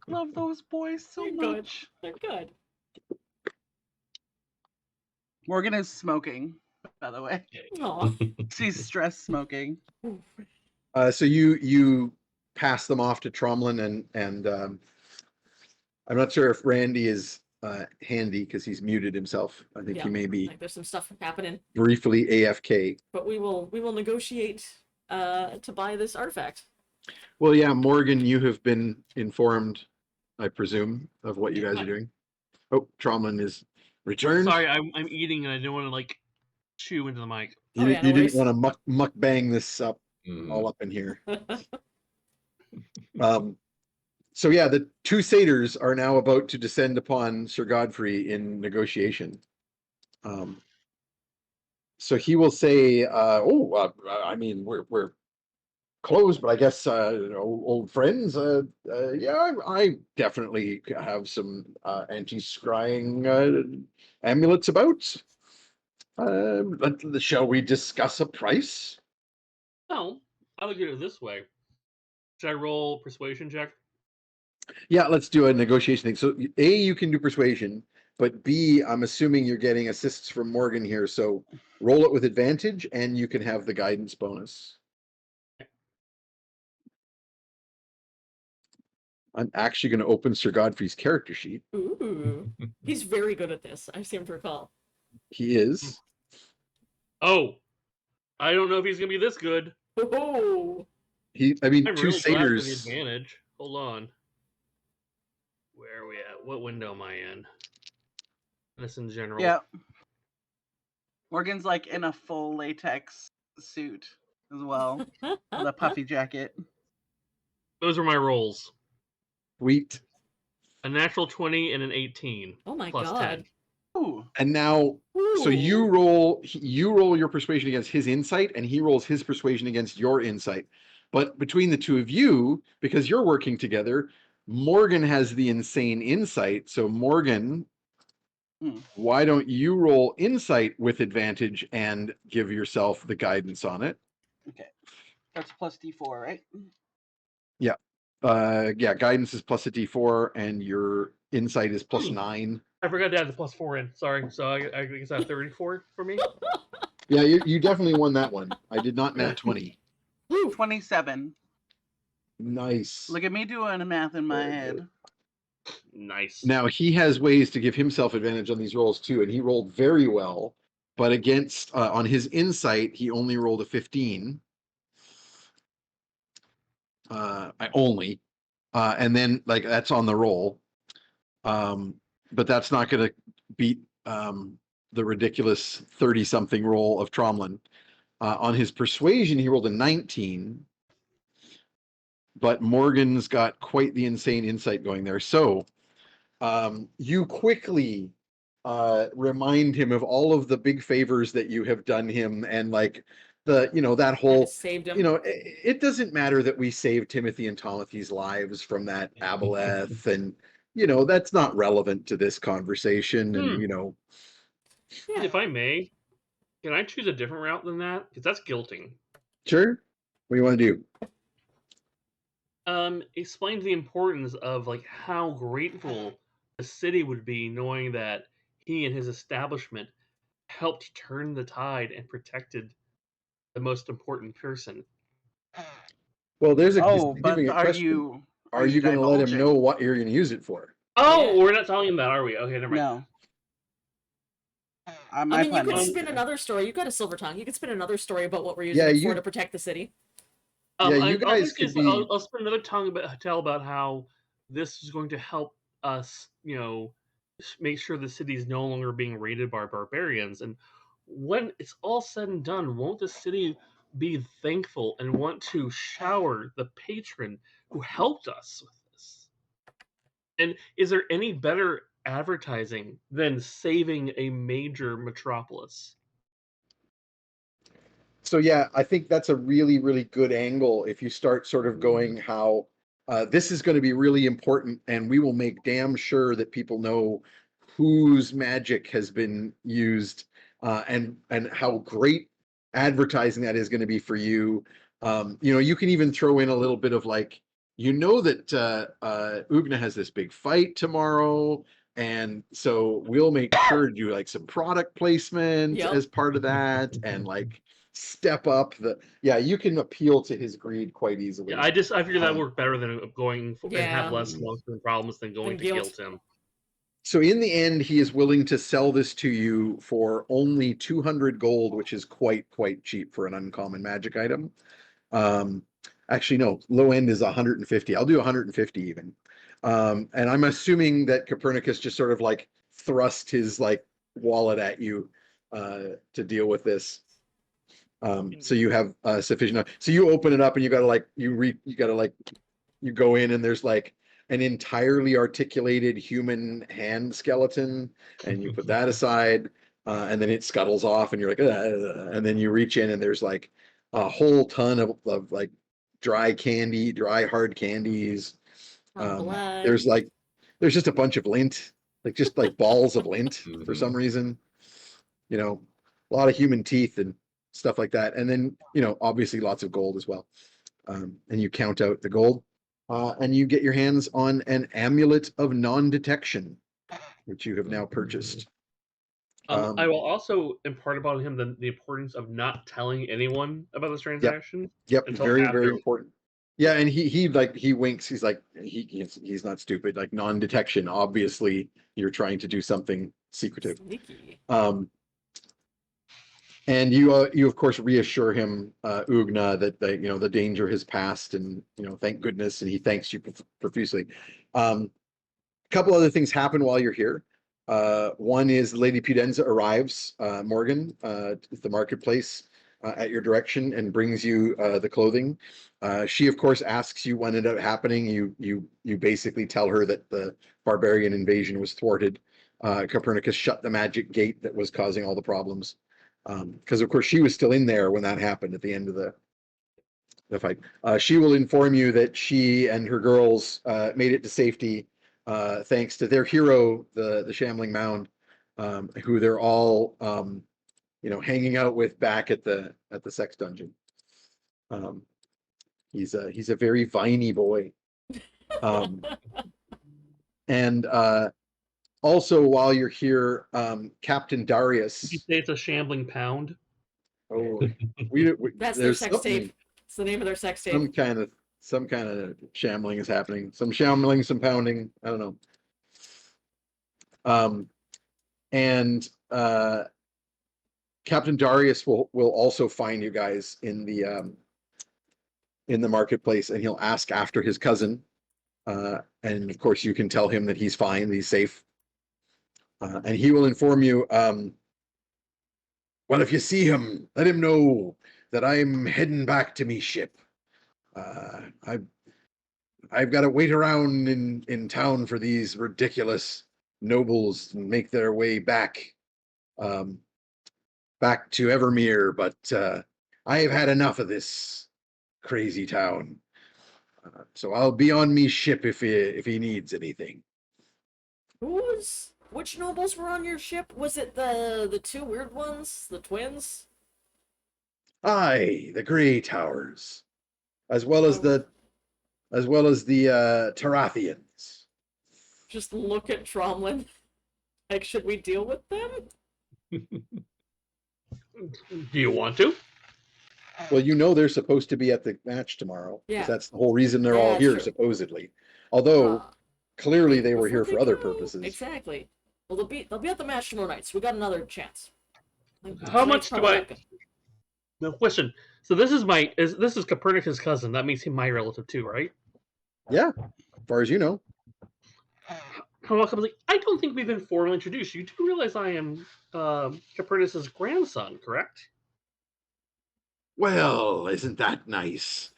Love those boys so They're good. much. They're good. Morgan is smoking, by the way. Aw. She's stress smoking. So you pass them off to Tromlin and I'm not sure if Randy is handy because he's muted himself. I think Yeah, he may be like there's some stuff happening, briefly AFK. but we will negotiate to buy this artifact. Well, yeah, Morgan, you have been informed, I presume, of what you guys are doing. Oh, Tromlin is returned. Sorry, I'm eating and I don't want to like chew into the mic. Oh, yeah, no You didn't worries. want to muck bang this up all up in here. So yeah, the two satyrs are now about to descend upon Sir Godfrey in negotiation. So he will say, I mean, we're close, but I guess old friends. Yeah, I definitely have some anti-scrying amulets about. Shall we discuss a price? No, I look at it this way. Should I roll persuasion check? Yeah, let's do a negotiation thing. So A, you can do persuasion, but B, I'm assuming you're getting assists from Morgan here. So roll it with advantage, and you can have the guidance bonus. I'm actually going to open Sir Godfrey's character sheet. Ooh, he's very good at this. I seem to recall. He is. Oh, I don't know if he's gonna be this good. Oh, I mean, I'm two really glad for the satyrs. advantage. Hold on. Where are we at? What window am I in? This in general. Yeah. Morgan's like in a full latex suit as well, with a puffy jacket. Those are my rolls. Sweet. A natural 20 and an 18. Oh my plus God. 10. Ooh. And now, so you roll your persuasion against his insight, and he rolls his persuasion against your insight. But between the two of you, because you're working together, Morgan has the insane insight. So Morgan, why don't you roll insight with advantage and give yourself the guidance on it? Okay. That's plus D4, right? Yeah. Yeah, guidance is plus a D4 and your insight is plus 9. I forgot to add the plus 4 in. Sorry. So I guess that's 34 for me. Yeah, you definitely won that one. I did not nat 20. 27. Nice. Look at me doing math in my head. Nice. Now he has ways to give himself advantage on these rolls too, and he rolled very well. But against on his insight, he only rolled a 15. And then like that's on the roll. But that's not going to beat the ridiculous 30-something roll of Tromlin. On his persuasion, he rolled a 19. But Morgan's got quite the insane insight going there. So you quickly remind him of all of the big favors that you have done him, and like that whole saved him. It doesn't matter that we saved Timothy and Tomothy's lives from that aboleth, and that's not relevant to this conversation. And Yeah. If I may, can I choose a different route than that? Because that's guilting. Sure. What do you want to do? Explains the importance of like how grateful the city would be knowing that he and his establishment helped turn the tide and protected the most important person. Well, there's a Oh, but significant are question. you Are you going to let him divulging? know what you're going to use it for? Oh, Yeah. we're not telling him that, are we? Okay, never mind. No. I mean, you plan could is- spin another story. You've got a silver tongue. You could spin another story about what we're using Yeah, it you- for to protect the city. Yeah, you guys could be. I'll spin another tell about how this is going to help us, make sure the city is no longer being raided by barbarians. And when it's all said and done, won't the city be thankful and want to shower the patron who helped us with this? And is there any better advertising than saving a major metropolis? So yeah, I think that's a really, really good angle if you start sort of going how This is going to be really important, and we will make damn sure that people know whose magic has been used, and how great advertising that is going to be for you. You can even throw in a little bit of like, that Ugna has this big fight tomorrow, and so we'll make sure to do like some product placement Yep. as part of that, and like step up you can appeal to his greed quite easily. Yeah, I figured that worked better than going and Yeah. have less long-term problems than going Than to guilt. guilt him. So in the end, he is willing to sell this to you for only 200 gold, which is quite cheap for an uncommon magic item. Actually, no, low end is 150. I'll do 150 even. And I'm assuming that Copernicus just sort of like thrust his like wallet at you to deal with this. So you have sufficient. So you open it up and you gotta like you go in and there's like an entirely articulated human hand skeleton, and you put that aside, and then it scuttles off, and you're like, and then you reach in and there's like a whole ton of like dry hard candies. Blood. There's just a bunch of lint, like just like balls of lint for some reason. A lot of human teeth and stuff like that, and then obviously lots of gold as well. And you count out the gold. And you get your hands on an amulet of non-detection, which you have now purchased. I will also impart upon him the importance of not telling anyone about this transaction. Yep, until very after. important. Yeah, and he winks. He's like he's not stupid. Like non-detection. Obviously, you're trying to do something secretive. Sneaky. And you of course reassure him, Ugna, that the danger has passed, and thank goodness, and he thanks you profusely. A couple other things happen while you're here. One is Lady Pudenza arrives, Morgan, at the marketplace at your direction, and brings you the clothing. She of course asks you what ended up happening. You basically tell her that the barbarian invasion was thwarted. Copernicus shut the magic gate that was causing all the problems. Because of course she was still in there when that happened at the end of the fight. She will inform you that she and her girls made it to safety thanks to their hero, the Shambling Mound, who they're all hanging out with back at the sex dungeon. He's a very viney boy. And also, while you're here, Captain Darius. Did you say it's a shambling pound? Oh, That's their sex tape. It's the name of their sex tape. Some kind of shambling is happening. Some shambling, some pounding. I don't know. And Captain Darius will also find you guys in the marketplace, and he'll ask after his cousin. And of course, you can tell him that he's fine, he's safe. And he will inform you, well, if you see him, let him know that I'm heading back to me ship. I've got to wait around in town for these ridiculous nobles to make their way back to Evermere, but I have had enough of this crazy town. So I'll be on me ship if he needs anything. Which nobles were on your ship? Was it the two weird ones, the twins? Aye, the Grey Towers, as well as the Tarathians. Just look at Tromlin. Like, should we deal with them? Do you want to? Well, they're supposed to be at the match tomorrow. Yeah. That's the whole reason they're all here, true. supposedly. Although clearly they were here Before for other they go- purposes. Exactly. Well, they'll be at the match tomorrow night, so we got another chance. How much do I? No, listen. So this is Copernicus' cousin. That makes him my relative too, right? Yeah, as far as you know. I don't think we've been formally introduced. You do realize I am Copernicus' grandson, correct? Well, isn't that nice?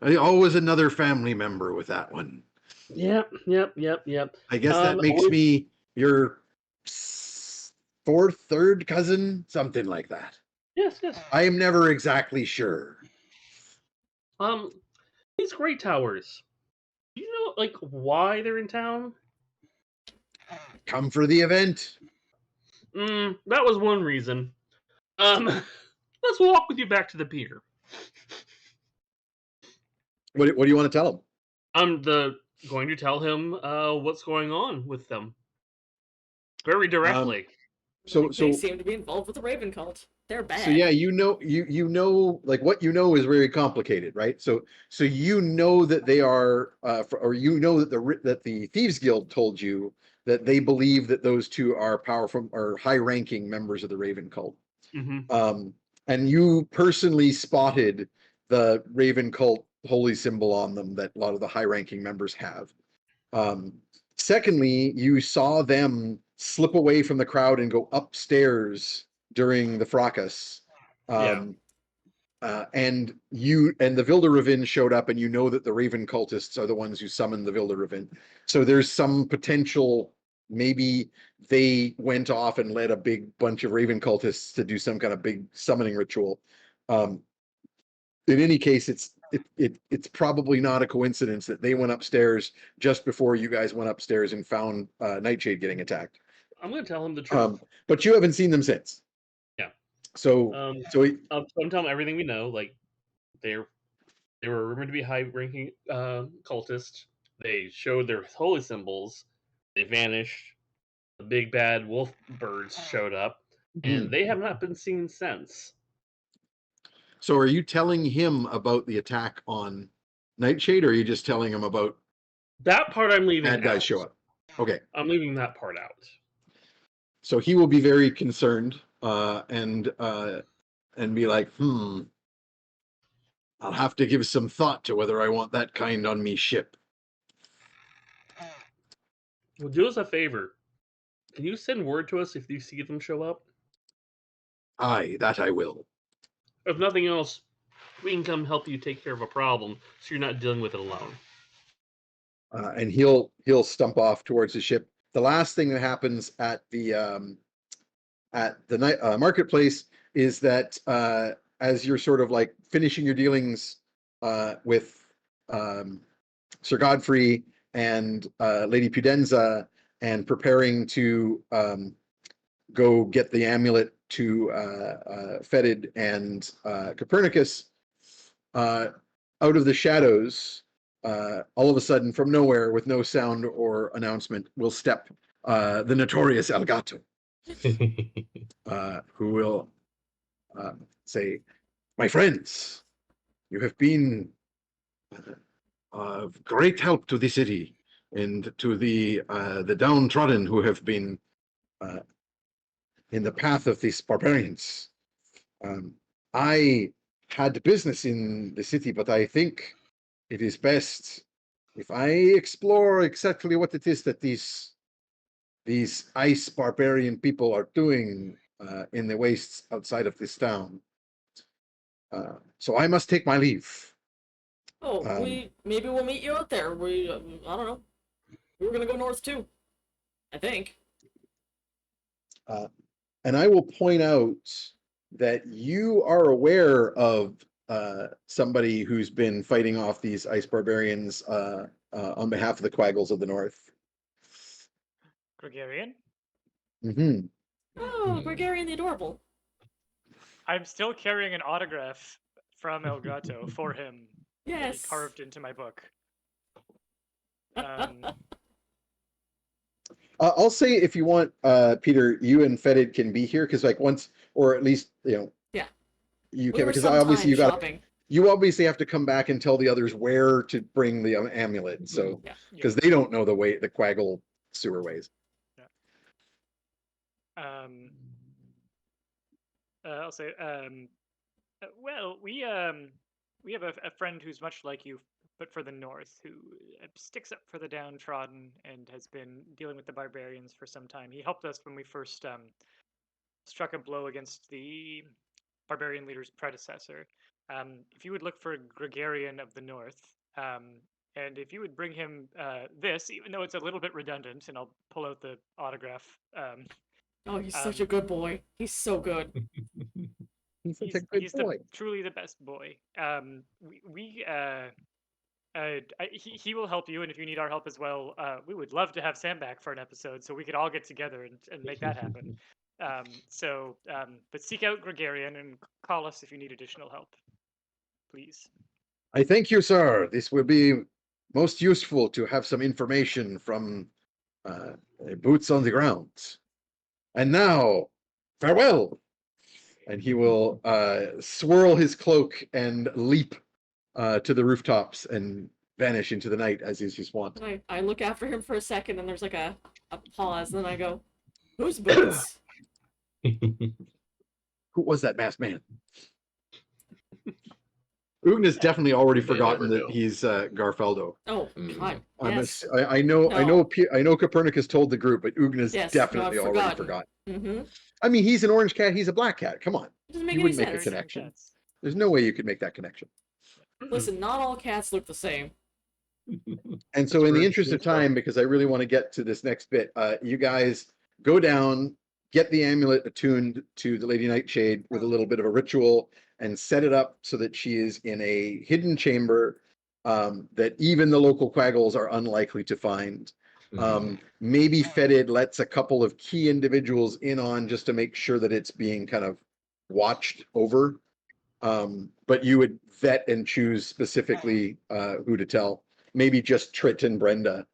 Always another family member with that one. Yep. I guess that makes me your fourth, third cousin, something like that. Yes. I am never exactly sure. These Grey Towers. Do you know, like, why they're in town? Come for the event. That was one reason. Let's walk with you back to the pier. What do you want to tell him? I'm going to tell him what's going on with them very directly. Like, they So seem to be involved with the Raven cult. They're bad. So yeah, you know like what you know is very complicated, right? So you know that they are, or you know that the Thieves Guild told you that they believe that those two are powerful or high-ranking members of the Raven cult. Mm-hmm. And you personally spotted the Raven cult holy symbol on them that a lot of the high-ranking members have. Um, Secondly, you saw them slip away from the crowd and go upstairs during the fracas. Um, and the Vilderevin showed up, and you know that the Raven cultists are the ones who summoned the Vilderevin. So there's some potential. Maybe they went off and led a big bunch of Raven cultists to do some kind of big summoning ritual. Um, in any case, it's probably not a coincidence that they went upstairs just before you guys went upstairs and found Nightshade getting attacked. I'm going to tell him the truth. But you haven't seen them since. Yeah. So I'm telling him everything we know. Like, they were rumored to be high-ranking cultists. They showed their holy symbols. They vanished. The big bad wolf birds showed up, and they have not been seen since. So are you telling him about the attack on Nightshade, or are you just telling him about That part I'm leaving bad guys out. show up? Okay. I'm leaving that part out. So he will be very concerned and be like, I'll have to give some thought to whether I want that kind on me ship. Well, do us a favor. Can you send word to us if you see them show up? Aye, that I will. If nothing else, we can come help you take care of a problem, so you're not dealing with it alone. And he'll stump off towards the ship. The last thing that happens at the night marketplace is that as you're sort of like finishing your dealings with Sir Godfrey and Lady Pudenza and preparing to go get the amulet to Fetid and Copernicus, out of the shadows, all of a sudden, from nowhere, with no sound or announcement, will step the notorious Elgato, who will say, "My friends, you have been of great help to the city and to the downtrodden who have been in the path of these barbarians. I had business in the city, but I think it is best if I explore exactly what it is that these ice barbarian people are doing in the wastes outside of this town. So I must take my leave." Oh, maybe we'll meet you out there. I don't know. We were gonna go north too, I think. And I will point out that you are aware of somebody who's been fighting off these ice barbarians on behalf of the Quaggles of the North. Gregarian? Mm-hmm. Oh, Gregarian the Adorable. I'm still carrying an autograph from Elgato for him. That he Yes. carved into my book. I'll say if you want, Peter, you and Fetid can be here because like once, or at least you We can, were because sometime obviously shopping. you obviously have to come back and tell the others where to bring the amulet. So Yeah. because they don't know the Quaggle sewer ways. I'll say, well, we have a friend who's much like you, but for the north, who sticks up for the downtrodden and has been dealing with the barbarians for some time. He helped us when we first struck a blow against the barbarian leader's predecessor. If you would look for Gregarian of the North, and if you would bring him this, even though it's a little bit redundant, and I'll pull out the autograph. Oh, he's such a good boy. He's so good. He's such a good boy. Truly the best boy. He will help you, and if you need our help as well, we would love to have Sam back for an episode so we could all get together and make that happen. But seek out Gregarian and call us if you need additional help, please. I thank you, sir. This will be most useful to have some information from boots on the ground. And now, farewell. And he will swirl his cloak and leap to the rooftops and vanish into the night as is his wont. And I look after him for a second, and there's like a pause, and then I go, "Who's Boots?" Who was that masked man? Ugna's definitely already forgotten that he's Garfeldo. Oh God, yes. I know Copernicus told the group, but Ugna's definitely already forgotten. Mm-hmm. I mean, he's an orange cat. He's a black cat. Come on, Doesn't make you any wouldn't make sense. a connection. There's no way you could make that connection. Listen, not all cats look the same. And so, in the interest of time, because I really want to get to this next bit, you guys go down, get the amulet attuned to the Lady Nightshade with a little bit of a ritual, and set it up so that she is in a hidden chamber that even the local quaggles are unlikely to find. Maybe Fetid lets a couple of key individuals in on just to make sure that it's being kind of watched over. But you would vet and choose specifically who to tell. Maybe just Trit and Brenda.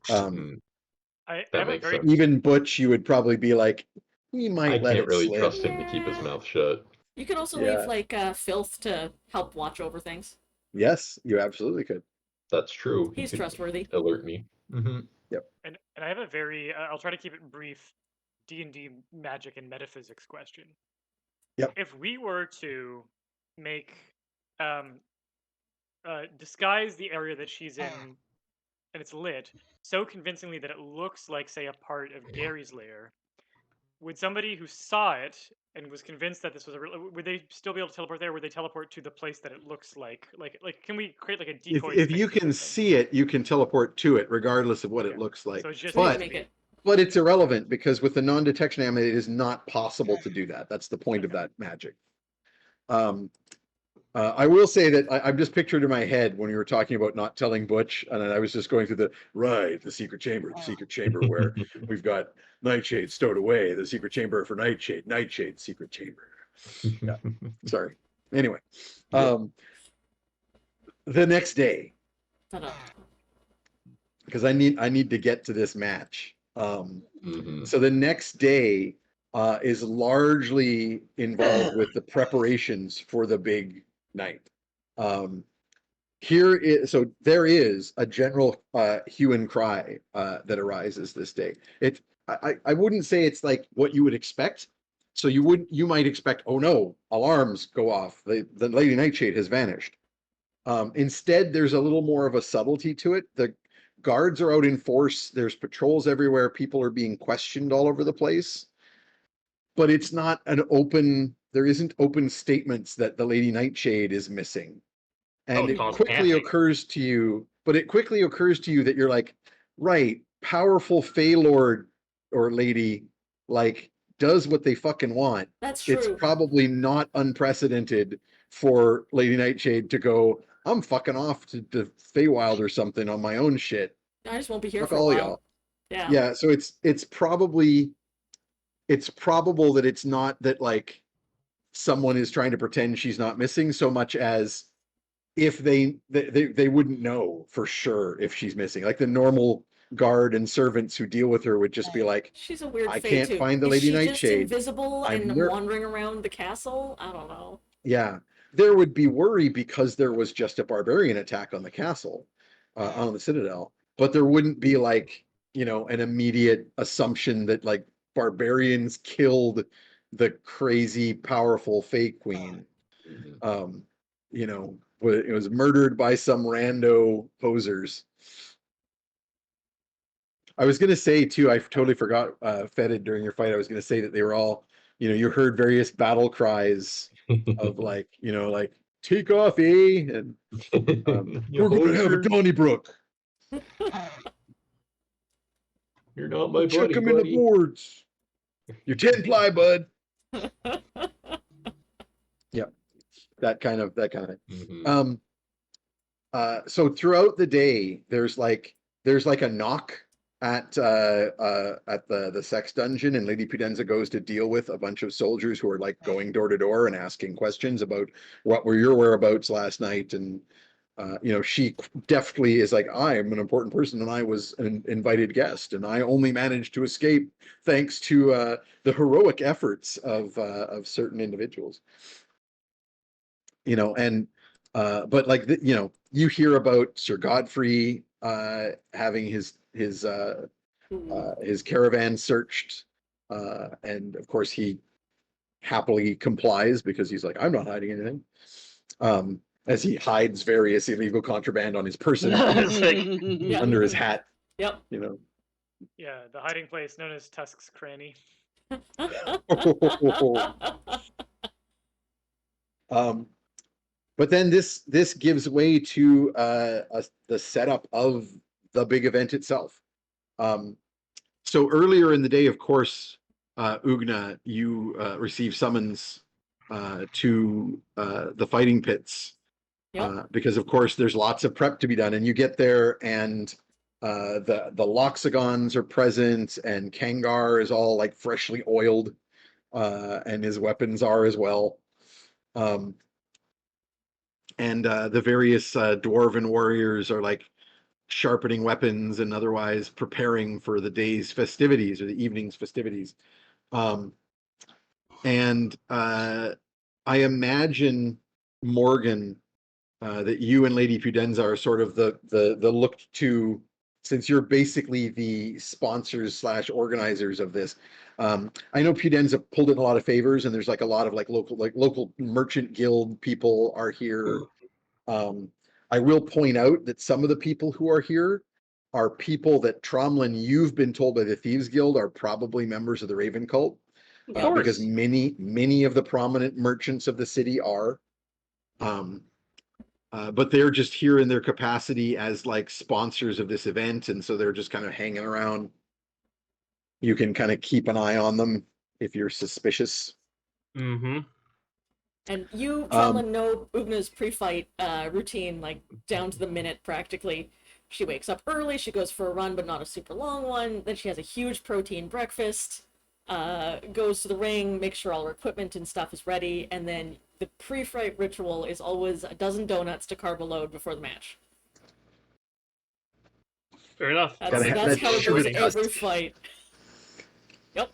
I makes sense. Even Butch, you would probably be like, we might let it slip. I can't really trust him to keep his mouth shut. You could also leave like Filth to help watch over things. Yes, you absolutely could. That's true. He's trustworthy. Alert me. Yep. And I have a very I'll try to keep it brief D&D magic and metaphysics question. Yep. If we were to make disguise the area that she's in and it's lit so convincingly that it looks like, say, a part of Gary's lair, would somebody who saw it and was convinced that this was would they still be able to teleport there? Would they teleport to the place that it looks like? Like can we create like a decoy? If you can see it, you can teleport to it, regardless of what it looks like. So it's just but it's irrelevant because with the non-detection amulet, it is not possible to do that. That's the point of that magic. I will say that I've just pictured in my head when you were talking about not telling Butch, and I was just going through the secret chamber where we've got Nightshade stowed away, the secret chamber for Nightshade, secret chamber. Yeah, sorry. Anyway, the next day, because I need to get to this match. So the next day is largely involved with the preparations for the big night. There is a general hue and cry that arises this day. I wouldn't say it's like what you would expect. So you might expect, oh no, alarms go off. The Lady Nightshade has vanished. Instead, there's a little more of a subtlety to it. The guards are out in force. There's patrols everywhere. People are being questioned all over the place. But it's not there isn't open statements that the Lady Nightshade is missing. And it quickly occurs to you that you're like, right, powerful Fey Lord or lady, like, does what they fucking want. That's true. It's probably not unprecedented for Lady Nightshade to go, I'm fucking off to Feywild or something on my own shit. I just won't be here for a while. Y'all. Yeah. Yeah, so it's probable that it's not that like someone is trying to pretend she's not missing so much as if they wouldn't know for sure if she's missing. Like the normal guard and servants who deal with her would just be like, she's a weird I can't too. find the Lady Nightshade. Is she just invisible and wandering around the castle? I don't know. Yeah, there would be worry because there was just a barbarian attack on the castle, on the Citadel, but there wouldn't be like, an immediate assumption that like barbarians killed the crazy powerful Fey Queen. It was murdered by some rando posers. I was going to say too, I totally forgot Fetid during your fight. I was going to say that they were all, you heard various battle cries of like, like take off, eh? And we're going to have a Donnybrook. You're not my buddy, Chuck him in the boards. You're 10-ply, bud. Yeah, that kind of. So throughout the day, there's like a knock at the sex dungeon, and Lady Pudenza goes to deal with a bunch of soldiers who are like going door to door and asking questions about what were your whereabouts last night. And she deftly is like, I am an important person and I was an invited guest and I only managed to escape thanks to the heroic efforts of certain individuals. And but like you hear about Sir Godfrey having his caravan searched, and of course he happily complies because he's like, I'm not hiding anything. As he hides various illegal contraband on his person It's under his hat. Yep. Yeah, the hiding place known as Tusk's Cranny. But then this gives way to the setup of the big event itself. So earlier in the day, of course, Ugna, you received summons to the fighting pits. Yep. Because of course there's lots of prep to be done, and you get there and the Loxagons are present, and Kangar is all like freshly oiled, and his weapons are as well. And the various dwarven warriors are like sharpening weapons and otherwise preparing for the day's festivities or the evening's festivities. And I imagine, Morgan, that you and Lady Pudenza are sort of the looked to, since you're basically the sponsors / organizers of this. I know Pudenza pulled in a lot of favors, and there's like a lot of local merchant guild people are here. I will point out that some of the people who are here are people that Tromlin, you've been told by the Thieves Guild, are probably members of the Raven Cult. Of course. Because many of the prominent merchants of the city are. But they're just here in their capacity as like sponsors of this event, and so they're just kind of hanging around. You can kind of keep an eye on them if you're suspicious. Mm-hmm. And you, Tromlin, know Ugna's pre-fight routine, like down to the minute practically. She wakes up early, she goes for a run, but not a super long one. Then she has a huge protein breakfast, goes to the ring, makes sure all her equipment and stuff is ready, and then the pre-fight ritual is always a dozen donuts to carb a load before the match. Fair enough. That's Gotta have that how it sugar goes dust. every fight. Yep.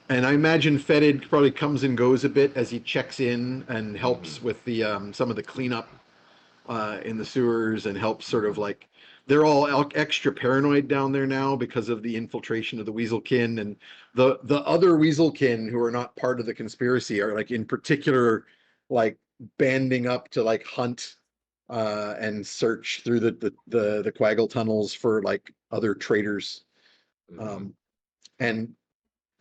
And I imagine Fetid probably comes and goes a bit as he checks in and helps with the some of the cleanup in the sewers, and helps sort of like, they're all extra paranoid down there now because of the infiltration of the Weaselkin, and the other Weaselkin who are not part of the conspiracy are like in particular like banding up to like hunt and search through the Quaggle tunnels for like other traitors. And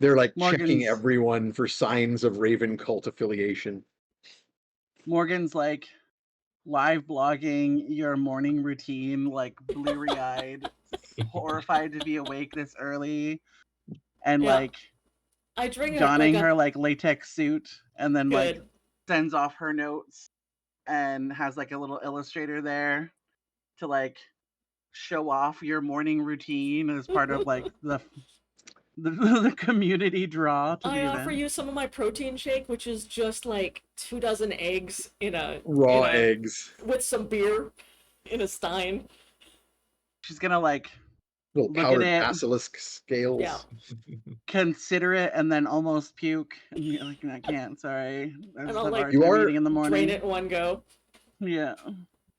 they're like checking Morgan's- everyone for signs of Raven cult affiliation. Morgan's like live blogging your morning routine, like bleary-eyed, horrified to be awake this early, and Yeah. like I drink donning her like latex suit, and then like good. sends off her notes and has like a little illustrator there to like show off your morning routine as part of like the community draw to the I event. offer you some of my protein shake, which is just like 24 eggs in a Raw in a- eggs. with some beer in a stein. She's gonna like Little look at powdered it. basilisk scales. Yeah. consider it, and then almost puke. And be like, I can't. Sorry, I just I'll, have like, our You are- meeting in the morning. Drain it in one go. Yeah.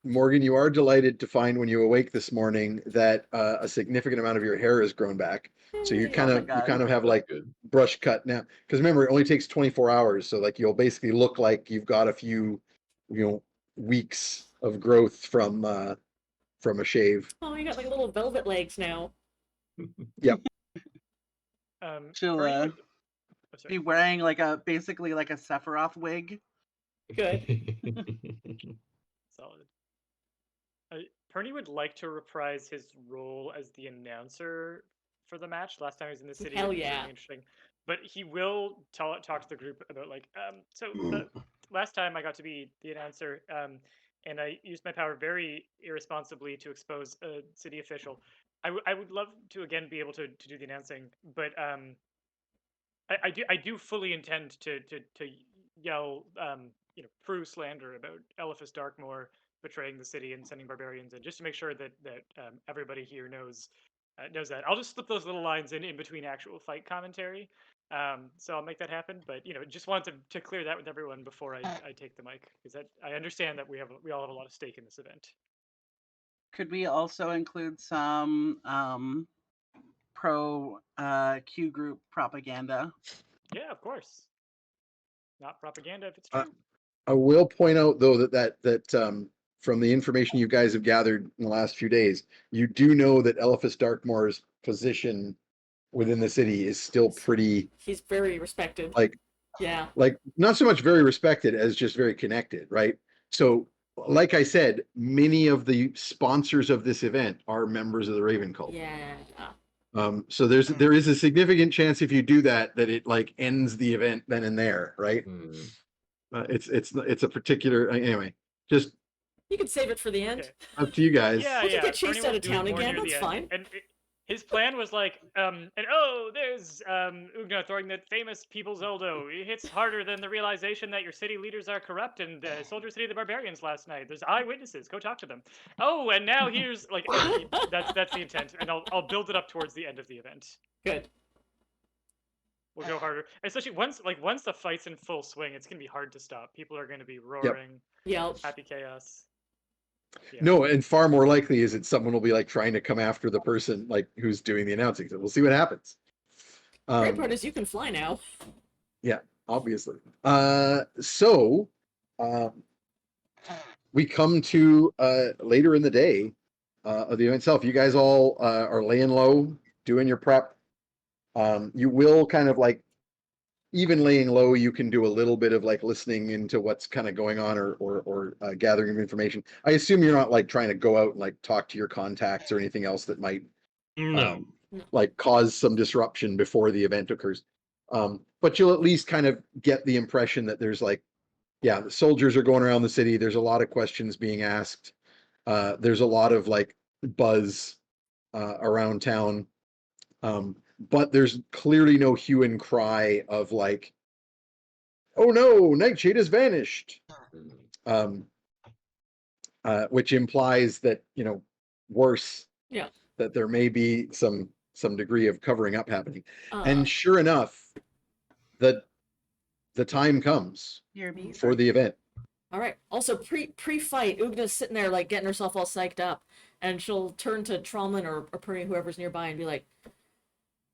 Morgan, you are delighted to find when you awake this morning that a significant amount of your hair has grown back. So you Yay. kind Oh my of you God. kind of have That's like good. brush cut now. Because remember, it only takes 24 hours, so like you'll basically look like you've got a few, weeks of growth from a shave. Oh, you got like little velvet legs now. She'll Bernie would... be wearing like basically like a Sephiroth wig. Good. Solid. Perny would like to reprise his role as the announcer for the match. Last time he was in the city, Hell it was yeah. really interesting. But he will talk to the group about like, so last time I got to be the announcer, and I used my power very irresponsibly to expose a city official. I would love to again be able to do the announcing, but I do fully intend to yell true slander about Eliphas Darkmoor betraying the city and sending barbarians in, just to make sure that everybody here knows that. I'll just slip those little lines in between actual fight commentary. So I'll make that happen. But just wanted to clear that with everyone before I take the mic, because I understand that we all have a lot of stake in this event. Could we also include some pro Q group propaganda? Yeah, of course. Not propaganda if it's true. I will point out though that from the information you guys have gathered in the last few days, you do know that Eliphas Darkmoor's position within the city is still pretty He's very respected. like not so much very respected as just very connected, right? So like I said, many of the sponsors of this event are members of the Raven Cult. Yeah. So there is a significant chance if you do that it like ends the event then and there, right? It's a particular anyway. Just you can save it for the end. Okay. Up to you guys. We can get chased out of town again. That's fine. And his plan was like, there's Ugna throwing that famous people's elbow. It hits harder than the realization that your city leaders are corrupt and Soldier City of the Barbarians last night. There's eyewitnesses. Go talk to them. Oh, and now here's like that's the intent, and I'll build it up towards the end of the event. Good. We'll go harder, especially once the fight's in full swing. It's gonna be hard to stop. People are gonna be roaring. Yep. Happy chaos. Yeah. No, and far more likely is that someone will be like trying to come after the person like who's doing the announcing. So we'll see what happens. Great part is you can fly now. Yeah, obviously. So we come to later in the day of the event itself. You guys all are laying low, doing your prep. You will kind of like, even laying low, you can do a little bit of like listening into what's kind of going on or gathering of information. I assume you're not like trying to go out and like talk to your contacts or anything else that might like cause some disruption before the event occurs. But you'll at least kind of get the impression that there's like, yeah, the soldiers are going around the city. There's a lot of questions being asked. There's a lot of like buzz around town. But there's clearly no hue and cry of like, oh no, Nightshade has vanished. Which implies that, worse, that there may be some degree of covering up happening. And sure enough, the time comes for the event. All right. Also, pre-fight, Ugna's sitting there like getting herself all psyched up, and she'll turn to Trollman or Purdy, whoever's nearby, and be like,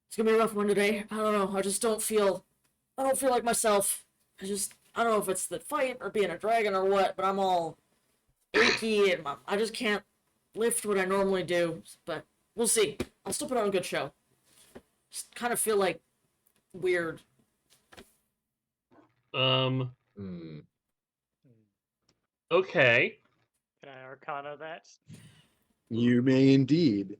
"It's gonna be a rough one today. I don't know. I don't feel like myself. I don't know if it's the fight or being a dragon or what, but I'm all achy and I just can't lift what I normally do. But we'll see. I'll still put on a good show. Just kind of feel like weird." Okay. Can I Arcana that? You may indeed.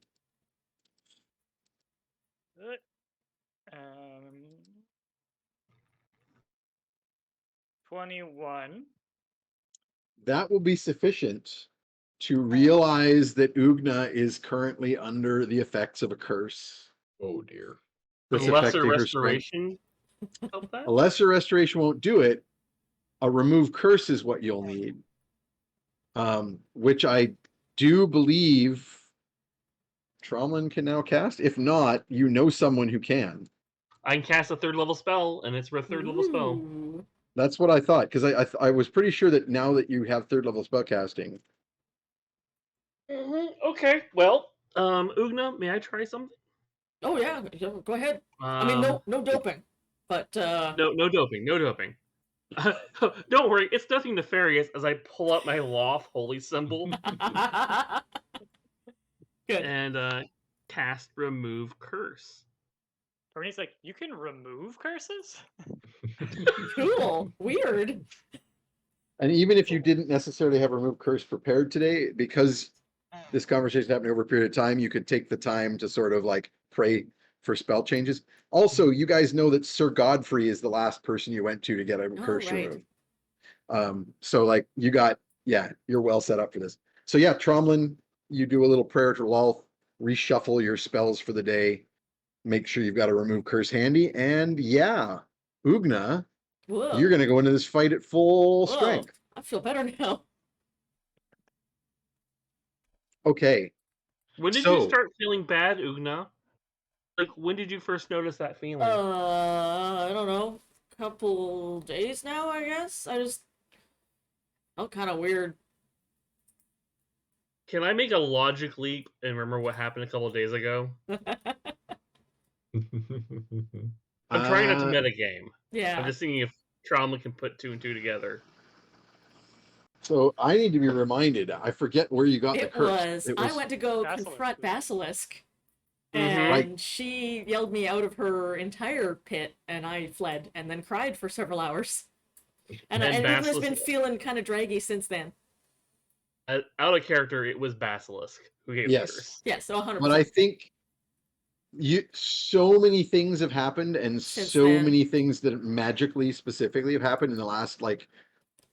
21. That will be sufficient to realize that Ugna is currently under the effects of a curse. Oh dear. This A lesser affecting her strength. restoration. Help that? A lesser restoration won't do it. A remove curse is what you'll need. Which I do believe Tromlin can now cast. If not, you know someone who can. I can cast a 3rd level spell, and it's for a 3rd level spell. Ooh. That's what I thought, because I was pretty sure that now that you have 3rd level spell casting. Okay, well, Ugna, may I try something? Oh yeah, go ahead. I mean, no doping, but no doping, no doping. Don't worry, it's nothing nefarious. As I pull out my Loth holy symbol Good. and cast remove curse. Bernie's like, you can remove curses? Cool. Weird. And even if you didn't necessarily have remove curse prepared today, because this conversation happening over a period of time, you could take the time to sort of like pray for spell changes. Also, you guys know that Sir Godfrey is the last person you went to get a curse right. removed. So like you're well set up for this. So yeah, Tromlin, you do a little prayer to Lolth, reshuffle your spells for the day, make sure you've got a remove curse handy, and yeah, Ugna, Whoa. you're gonna go into this fight at full Whoa. strength. I feel better now. Okay. When did you start feeling bad, Ugna? Like, when did you first notice that feeling? I don't know. Couple days now, I guess. I just felt kind of weird. Can I make a logic leap and remember what happened a couple of days ago? I'm trying not to metagame. Yeah. I'm just thinking if trauma can put 2 and 2 together. So I need to be reminded. I forget where you got the curse. I went to go Basilisk. confront Basilisk, Mhm. and Right. she yelled me out of her entire pit, and I fled, and then cried for several hours. And Ugna's Basilisk- been feeling kind of draggy since then. Out of character, it was Basilisk who gave Yes. the curse. Yeah, so 100%. But I think so many things have happened, and Since so then. many things that magically, specifically, have happened in the last like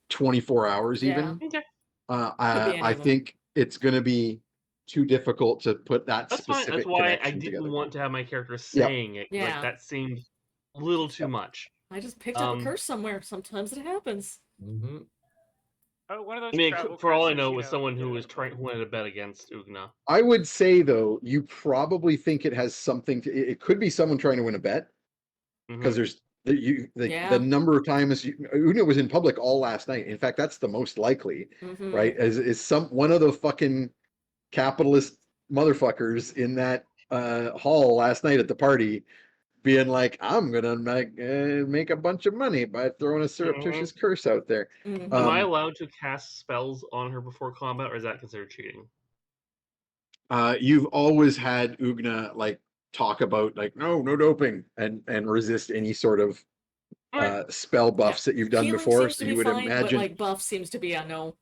24 hours, Yeah. even. Okay. I think it's going to be too difficult to put that That's fine. specific That's why I connection didn't together. want to have my character saying it. Yeah. Like, that seemed a little too much. I just picked up a curse somewhere. Sometimes it happens. Mhm. One of those I mean, travel for all I curses, know, you it was someone who yeah, was who wanted to bet against Ugna. I would say though, you probably think it has something to. It could be someone trying to win a bet, because there's the number of times Una was in public all last night. In fact, that's the most likely, Mhm. right? Is one of the fucking capitalist motherfuckers in that hall last night at the party being like, I'm gonna make a bunch of money by throwing a surreptitious curse out there. Mhm. Am I allowed to cast spells on her before combat, or is that considered cheating? You've always had Ugna like talk about like no doping and resist any sort of spell buffs that you've done Healing before. seems So to be you would fine, imagine but like buff seems to be a no.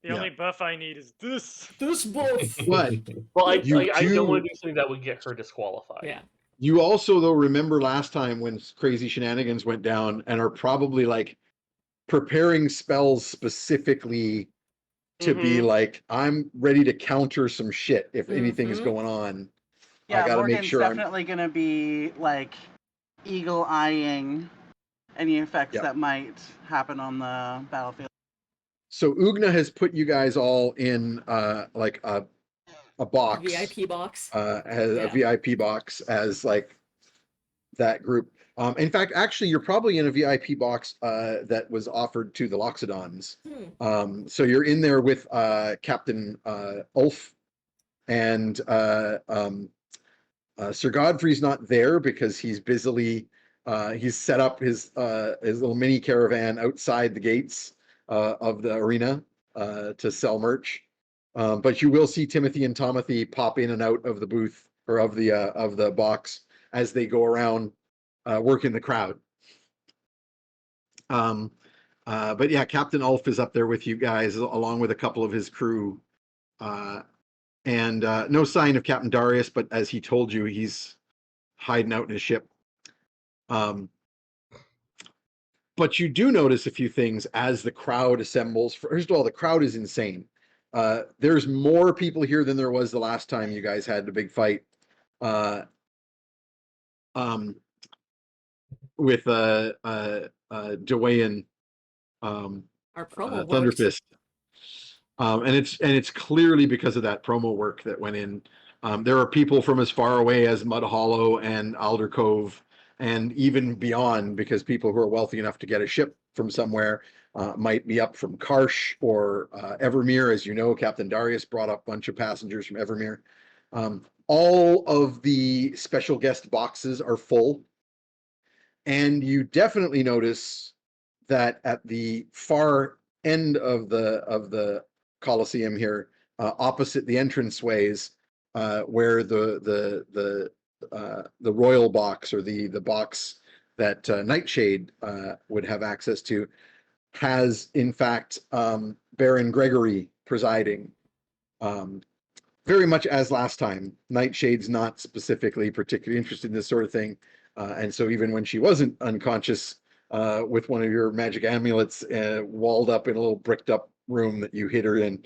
The only buff I need is this. This buff. But Well, I You don't want do- to do something that would get her disqualified. Yeah. you also though remember last time when crazy shenanigans went down, and are probably like preparing spells specifically to be like, I'm ready to counter some shit if anything is Mhm. going on. Yeah, I gotta Morgan's make sure definitely going to be like eagle eyeing any effects that might happen on the battlefield. So Ugna has put you guys all in like a box, VIP box. as a Yeah. VIP box as like that group. In fact, actually, you're probably in a VIP box that was offered to the Loxodons. So you're in there with Captain Ulf, and Sir Godfrey's not there because he's busily he's set up his little mini caravan outside the gates of the arena to sell merch. But you will see Timothy and Tomothy pop in and out of the booth or of the box as they go around working the crowd. But yeah, Captain Ulf is up there with you guys along with a couple of his crew. And no sign of Captain Darius, but as he told you, he's hiding out in his ship. But you do notice a few things as the crowd assembles. First of all, the crowd is insane. There's more people here than there was the last time you guys had the big fight. With Dwayne, Our promo Thunder worked. Fist. And it's clearly because of that promo work that went in. There are people from as far away as Mud Hollow and Alder Cove, and even beyond, because people who are wealthy enough to get a ship from somewhere might be up from Karsh or Evermere. As you know, Captain Darius brought up a bunch of passengers from Evermere. All of the special guest boxes are full, and you definitely notice that at the far end of the Coliseum here, opposite the entranceways, where the royal box, or the box that Nightshade would have access to, has in fact Baron Gregory presiding. Very much as last time, Nightshade's not specifically particularly interested in this sort of thing, and so even when she wasn't unconscious, with one of your magic amulets walled up in a little bricked up room that you hid her in,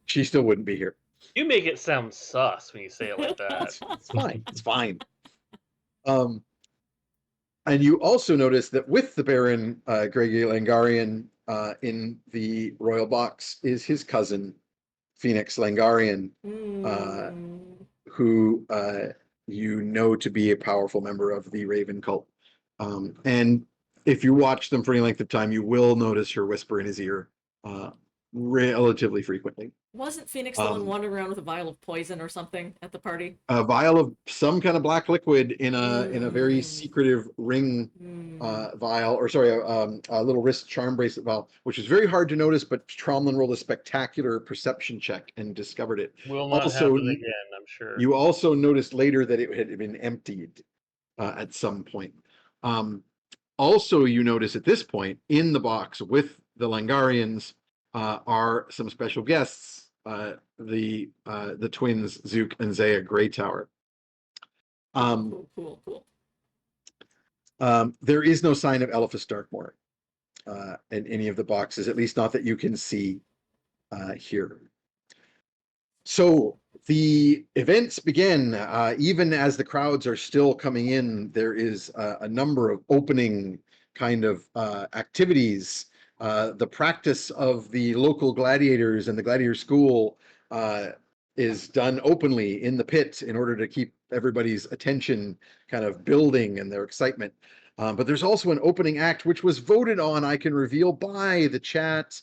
she still wouldn't be here. You make it sound sus when you say it like that. It's fine. It's fine. And you also notice that with the Baron Gregi Langarian in the royal box is his cousin, Phoenix Langarian, who you know to be a powerful member of the Raven cult. And if you watch them for any length of time, you will notice her whisper in his ear relatively frequently. Wasn't Phoenix the one wandering around with a vial of poison or something at the party? A vial of some kind of black liquid in a very secretive ring vial, or sorry, a little wrist charm bracelet vial, which is very hard to notice, but Tromlin rolled a spectacular perception check and discovered it. Will not Also, happen again, I'm sure. You also noticed later that it had been emptied at some point. Also, you notice at this point in the box with the Langarians are some special guests, the twins Zook and Zaya Greytower. Cool. There is no sign of Eliphas Darkmoor in any of the boxes, at least not that you can see here. So the events begin. Even as the crowds are still coming in, there is a number of opening kind of activities. The practice of the local gladiators and the gladiator school is done openly in the pit in order to keep everybody's attention kind of building and their excitement. But there's also an opening act which was voted on, I can reveal, by the chat.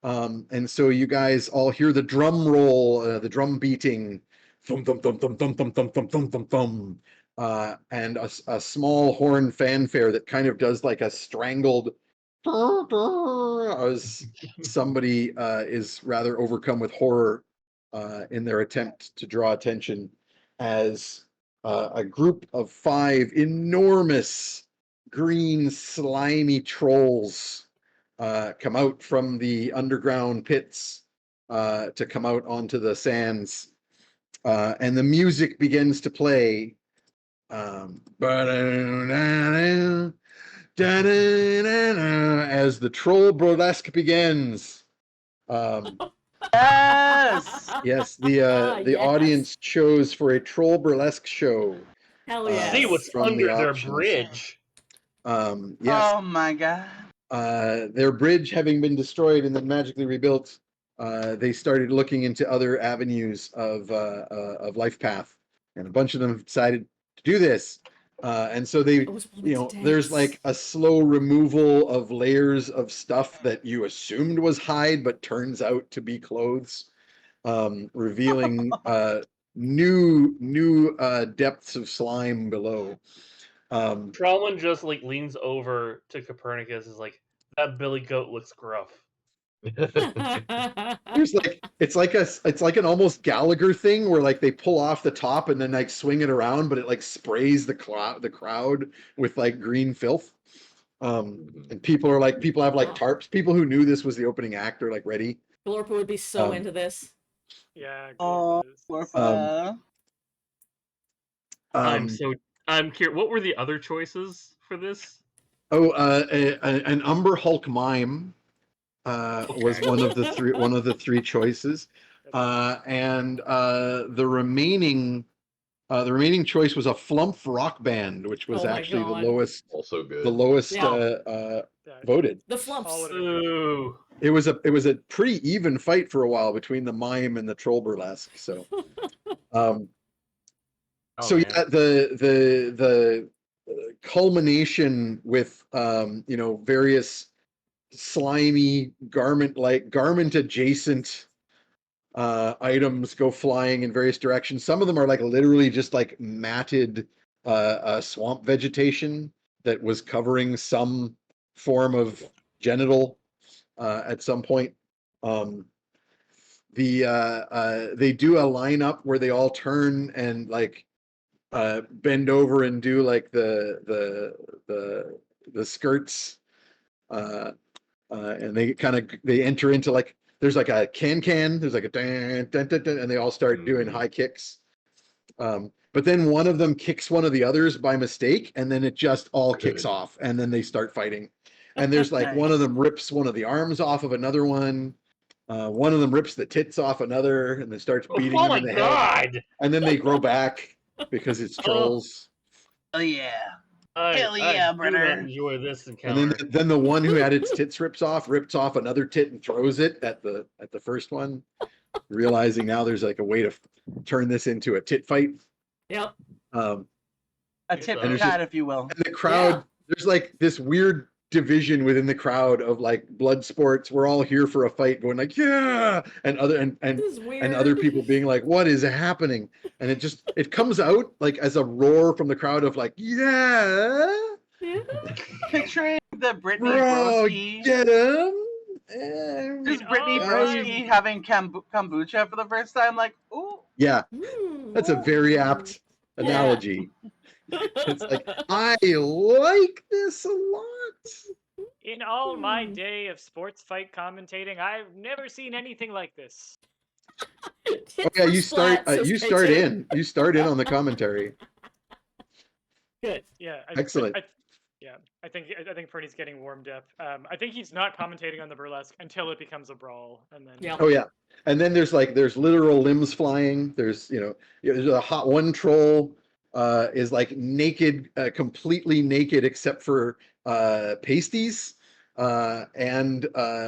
And so you guys all hear the drum roll, the drum beating, thum thum thum thum thum thum thum thum thum thum thum, and a small horn fanfare that kind of does like a strangled as somebody is rather overcome with horror in their attempt to draw attention as a group of 5 enormous green slimy trolls come out from the underground pits to come out onto the sands. And the music begins to play. As the troll burlesque begins. Yes. Yes, the Yes. audience chose for a troll burlesque show. Hell See yes. what's from the under their options. bridge. Yes, Oh my god. their bridge having been destroyed and then magically rebuilt, they started looking into other avenues of life path, and a bunch of them decided to do this. And so they, there's like a slow removal of layers of stuff that you assumed was hide, but turns out to be clothes, revealing new depths of slime below. Tromlin just like leans over to Copernicus, is like, that billy goat looks gruff. There's like it's like an almost Gallagher thing where like they pull off the top and then like swing it around, but it like sprays the crowd with like green filth. And people have like tarps. People who knew this was the opening act are like ready. Glorpa would be so into this. Yeah. Oh, Glorpus. I'm curious. What were the other choices for this? Oh, an Umber Hulk mime was one of the three choices, and the remaining choice was a Flump rock band, which was actually the lowest. Also good. The lowest voted. The Flumps. Ooh. It was a pretty even fight for a while between the mime and the troll burlesque. So, yeah, the culmination with various slimy garment adjacent items go flying in various directions. Some of them are like literally just like matted swamp vegetation that was covering some form of genital at some point. They do a lineup where they all turn and like bend over and do like the skirts, and they enter into like there's like a can there's like a dun, dun, dun, dun, and they all start doing high kicks. but then one of them kicks one of the others by mistake, and then it just all kicks Good. off, and then they start fighting. And there's like one of them rips one of the arms off of another one. One of them rips the tits off another, and then starts beating Oh them my in the head. god! And then they grow back because it's trolls. Oh yeah. I, Hell I yeah, do brother. not enjoy this And encounter. then the one who had its tits ripped off another tit and throws it at the first one, realizing now there's like a way to turn this into a tit fight. Yep. Um, A tit And for it's tat, just- if you will. and the crowd, Yeah. there's like this weird division within the crowd of like blood sports. We're all here for a fight, going like, yeah, and This is weird. and other people being like, what is happening? And it comes out like as a roar from the crowd of like, yeah, Yeah. Picturing the Brittany bro, Broski. get him. Just Brittany all Broski having kombucha for the first time. Like, ooh. Yeah, Mm. that's a very apt analogy. It's like, I like this a lot. In all my day of sports fight commentating, I've never seen anything like this. Oh yeah, you start in. you start in on the commentary. Good. Yeah, Excellent. I think Fernie's getting warmed up. I think he's not commentating on the burlesque until it becomes a brawl, and then Yeah. Oh yeah, and then there's literal limbs flying. There's there's a hot one troll is like naked, completely naked except for pasties, and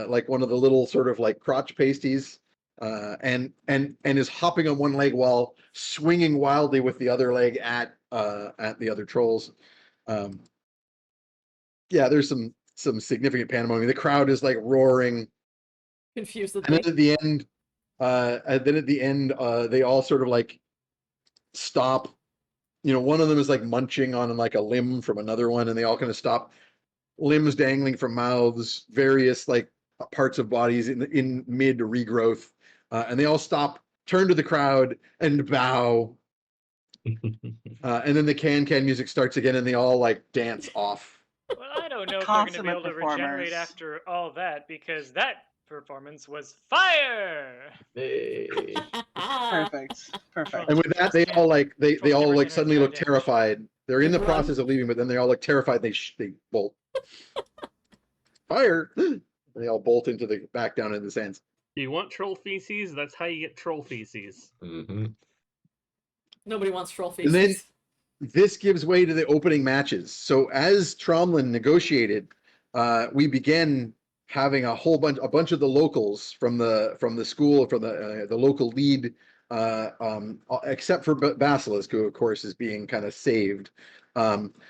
like one of the little sort of like crotch pasties, and is hopping on one leg while swinging wildly with the other leg at the other trolls. Yeah, there's some significant pandemonium. The crowd is like roaring, Confusedly. and then at the end, they all sort of like stop. One of them is like munching on like a limb from another one, and they all kind of stop. Limbs dangling from mouths, various like parts of bodies in mid regrowth, and they all stop, turn to the crowd, and bow. And then the can music starts again, and they all like dance off. well, I don't know if they're going to be Consummate able to regenerate performers. after all that because that performance was fire. Hey. Perfect. Perfect. And with that, they all like they Trolls all never like get suddenly look damage. terrified. They're in the Run. process of leaving, but then they all look terrified. They bolt. Fire! They all bolt into the back down into the sands. You want troll feces? That's how you get troll feces. Hmm. Nobody wants troll And then- faces. This gives way to the opening matches. So as Tromlin negotiated, we began having a bunch of the locals from the school, from the local lead, except for Basilisk, who of course is being kind of saved,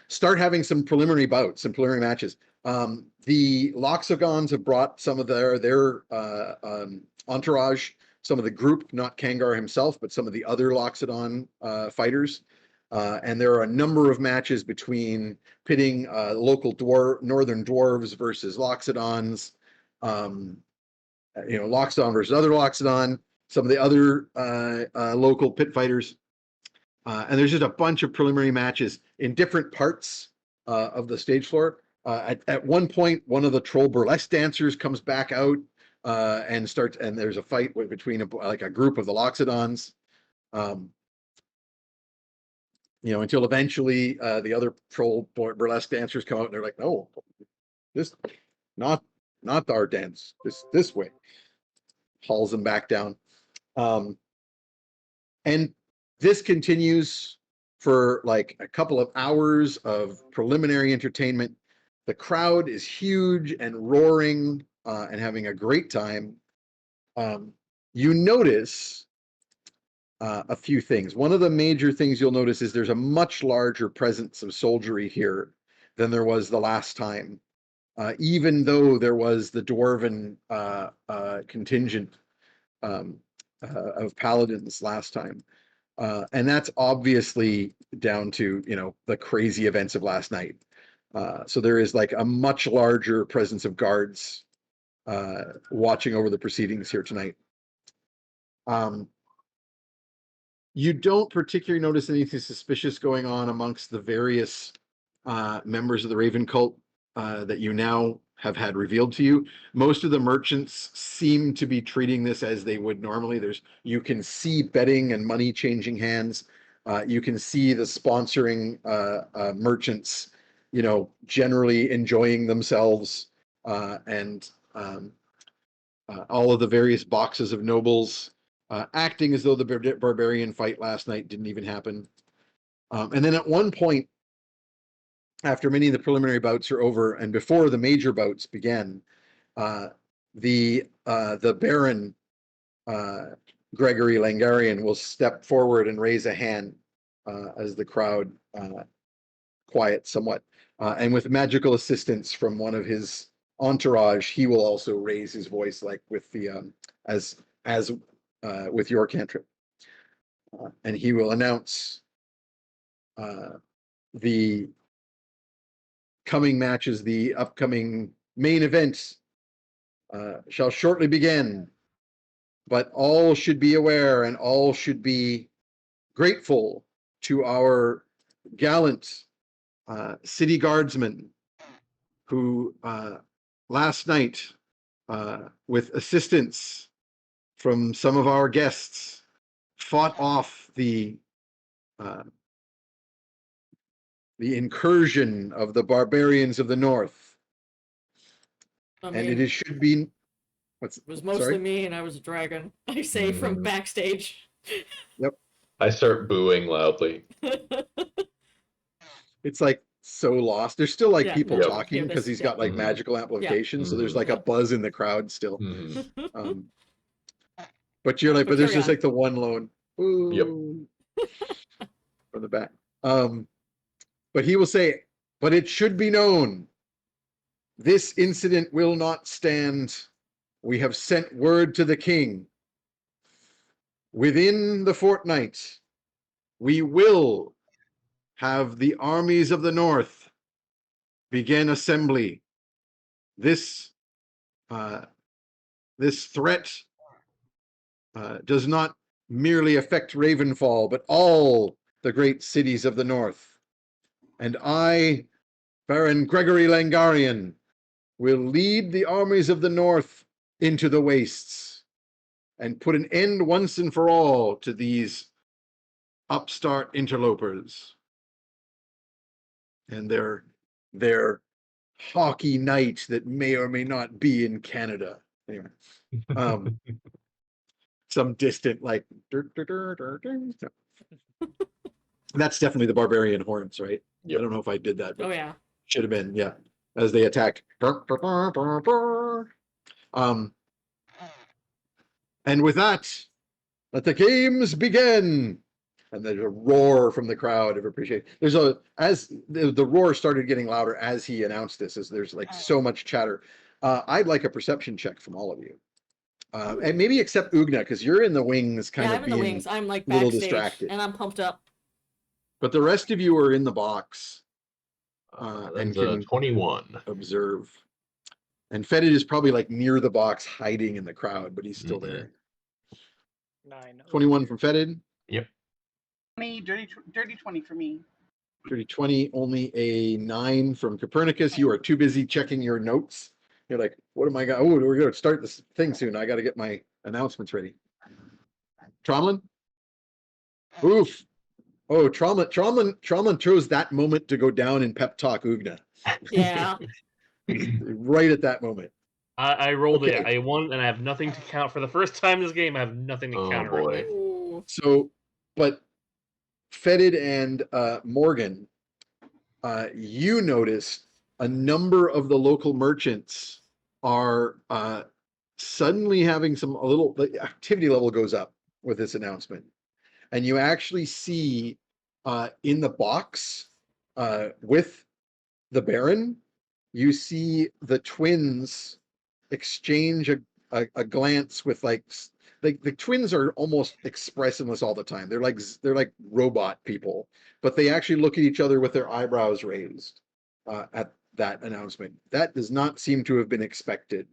start having some preliminary bouts, some preliminary matches. The Loxogons have brought some of their entourage, some of the group, not Kangar himself, but some of the other Loxodon fighters. And there are a number of matches between pitting local northern dwarves versus Loxodons, Loxodon versus other Loxodon, some of the other local pit fighters. And there's just a bunch of preliminary matches in different parts of the stage floor. At one point, one of the troll burlesque dancers comes back out and there's a fight between a group of the Loxodons. Until eventually the other troll burlesque dancers come out and they're like, no, this not our dance, this way. Hauls them back down. And this continues for like a couple of hours of preliminary entertainment. The crowd is huge and roaring and having a great time. You notice a few things. One of the major things you'll notice is there's a much larger presence of soldiery here than there was the last time, even though there was the dwarven contingent of paladins last time. And that's obviously down to, the crazy events of last night. So there is like a much larger presence of guards watching over the proceedings here tonight. You don't particularly notice anything suspicious going on amongst the various members of the Raven cult that you now have had revealed to you. Most of the merchants seem to be treating this as they would normally. You can see betting and money changing hands. You can see the sponsoring merchants, generally enjoying themselves, and all of the various boxes of nobles acting as though the barbarian fight last night didn't even happen. And then at one point, after many of the preliminary bouts are over and before the major bouts begin, the Baron Gregory Langarian will step forward and raise a hand as the crowd quiets somewhat. And with magical assistance from one of his entourage, he will also raise his voice, like with the as with your cantrip, and he will announce the coming matches. The upcoming main event shall shortly begin. But all should be aware and all should be grateful to our gallant city guardsmen who last night, with assistance from some of our guests, fought off the incursion of the barbarians of the north. I And mean, it should be it was mostly sorry? me, and I was a dragon. I say from backstage. Yep. I start booing loudly. It's like so lost. There's still like Yeah, people Yep. talking because he's got like magical amplifications. So there's like a buzz in the crowd still. Mhm. But you're like, But but there's carry just on. like the one lone ooh, from the back. But he will say, but it should be known, this incident will not stand. We have sent word to the king. Within the fortnight, we will have the armies of the north begin assembly. This threat does not merely affect Ravenfall, but all the great cities of the north. And I, Baron Gregory Langarian, will lead the armies of the north into the wastes and put an end once and for all to these upstart interlopers and their hockey night that may or may not be in Canada. Anyway, some distant like that's definitely the barbarian horns, right? Yep. I don't know if I did that, but Oh yeah. should have been, yeah, as they attack. And with that, let the games begin. And there's a roar from the crowd of appreciation. There's as the roar started getting louder as he announced this, as there's like so much chatter. I'd like a perception check from all of you. And maybe except Ugna, because you're in the wings, kind Yeah, of I'm in the being wings. I'm like a little backstage, distracted. and I'm pumped up. But the rest of you are in the box and That's a can 21. observe. And Fetid is probably like near the box, hiding in the crowd, but he's still Mhm. there. 9. 21 from Fetid. Yep. 20, dirty 20 for me. Dirty 20, only a 9 from Copernicus. You are too busy checking your notes. You're like, what am I going? Oh, we're going to start this thing soon. I got to get my announcements ready. Tromlin? Oof. Oh, Tromlin chose that moment to go down and pep talk Ugna. Yeah. Right at that moment. I rolled Okay. it. I won, and I have nothing to count. For the first time in this game, I have nothing to Oh, counter it boy. with. Ooh. So, but Fetid and Morgan, you noticed a number of the local merchants are suddenly having a little, the activity level goes up with this announcement. And you actually see in the box with the Baron, you see the twins exchange a glance with like the twins are almost expressionless all the time. They're like robot people, but they actually look at each other with their eyebrows raised at that announcement. That does not seem to have been expected.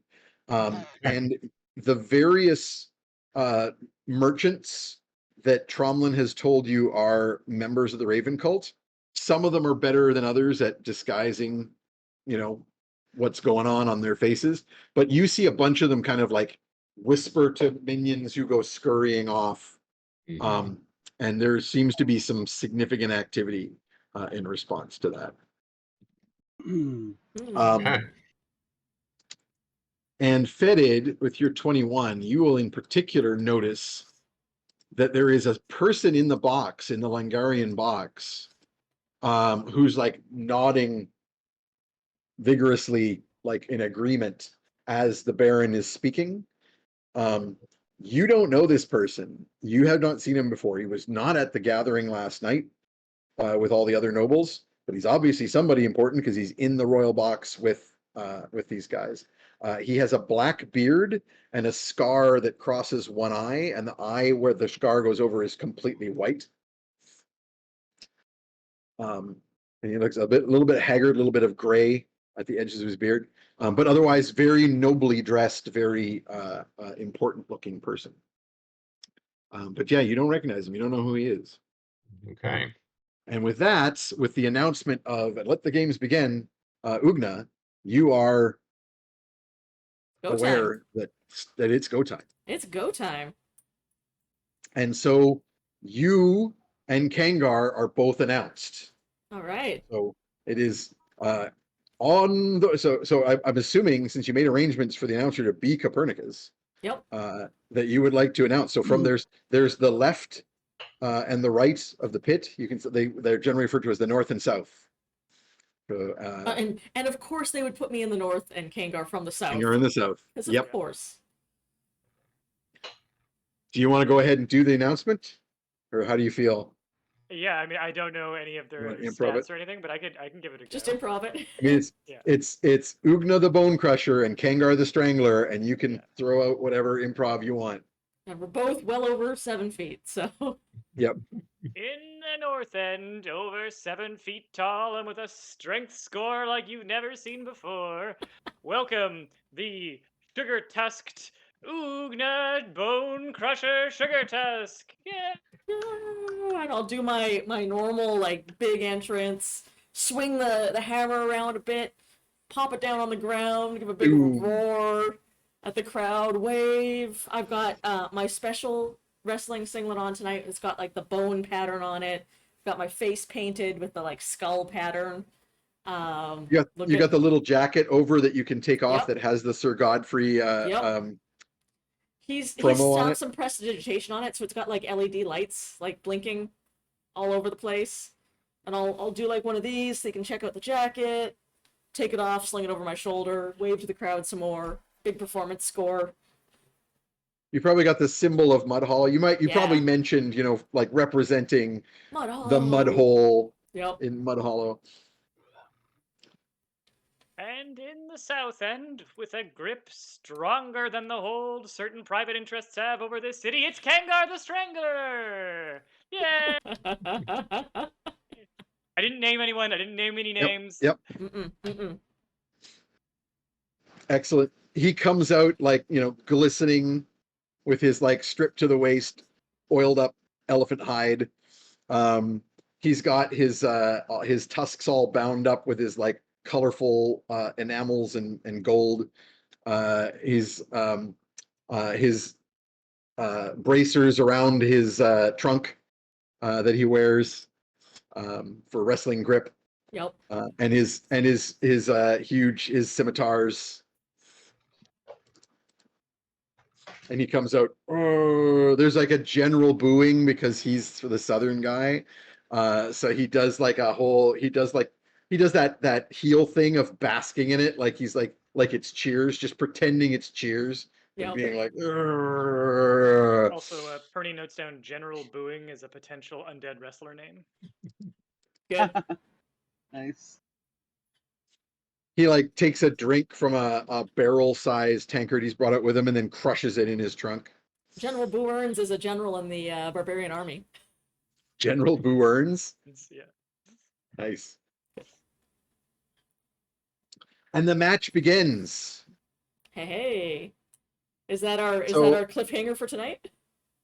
And the various merchants that Tromlin has told you are members of the Raven cult, some of them are better than others at disguising, what's going on their faces. But you see a bunch of them kind of like whisper to minions who go scurrying off. and there seems to be some significant activity in response to that. Hmm. Okay. And Fetid, with your 21, you will in particular notice that there is a person in the box, in the Langarian box, who's like nodding vigorously, like in agreement as the Baron is speaking. You don't know this person. You have not seen him before. He was not at the gathering last night with all the other nobles, but he's obviously somebody important because he's in the royal box with these guys. He has a black beard and a scar that crosses one eye, and the eye where the scar goes over is completely white. And he looks a little bit haggard, a little bit of gray at the edges of his beard, but otherwise very nobly dressed, very important looking person. But yeah, you don't recognize him. You don't know who he is. Okay. And with that, with the announcement of "Let the games begin," Ugna, you are Go aware time. that it's go time. It's go time. And so you and Kangar are both announced. All right. So it is on the so I'm assuming, since you made arrangements for the announcer to be Copernicus, Yep. that you would like to announce. So from there's the left and the right of the pit. You can they're generally referred to as the north and south. So, and of course they would put me in the north and Kangar from the south. and you're in the south. Because Yep. of course. Do you want to go ahead and do the announcement, or how do you feel? Yeah, I mean, I don't know any of their You want to improv stats it? or anything, but I can give it a go. Just improv it. I mean, Yeah. it's Ugna the Bone Crusher and Kangar the Strangler, and you can Yeah. throw out whatever improv you want. And we're both well over 7 feet, so. Yep. In the north end, over 7 feet tall and with a strength score like you've never seen before, welcome the sugar tusked Ugna Bone Crusher Sugar Tusk. Yeah. And I'll do my normal, like, big entrance, swing the hammer around a bit, pop it down on the ground, give a big Ooh. roar at the crowd, wave. I've got my special wrestling singlet on tonight. It's got like the bone pattern on it. Got my face painted with the like skull pattern. You got the little jacket over that you can take off Yep. that has the Sir Godfrey Yep. He's promo on got it. some prestidigitation on it, so it's got like LED lights like blinking all over the place. And I'll do like one of these so you can check out the jacket, take it off, sling it over my shoulder, wave to the crowd some more. Big performance score. You probably got the symbol of Mud Hollow. You Yeah. probably mentioned, like representing Mud Hollow. the mud hole Yep. in Mud Hollow. And in the south end, with a grip stronger than the hold certain private interests have over this city, it's Kangar the Strangler! Yeah! I didn't name anyone, I didn't name any names. Yep. Mm-mm. Excellent. He comes out like, glistening with his like stripped to the waist, oiled up elephant hide. He's got his tusks all bound up with his like colorful enamels and gold. His bracers around his trunk that he wears for wrestling grip. Yep. And his huge scimitars. And he comes out. Oh, there's like a general booing because he's the southern guy. So he does like he does that heel thing of basking in it, like he's like it's cheers, just pretending it's cheers. Yep. Being like, Also, Perny notes down General Booing is a potential undead wrestler name. Good. Nice. he like takes a drink from a barrel-sized tankard he's brought out with him and then crushes it in his trunk. General Boo Earns is a general in the barbarian army. General Boo Earns. Yeah. Nice. And the match begins. Hey. Is that our So- cliffhanger for tonight?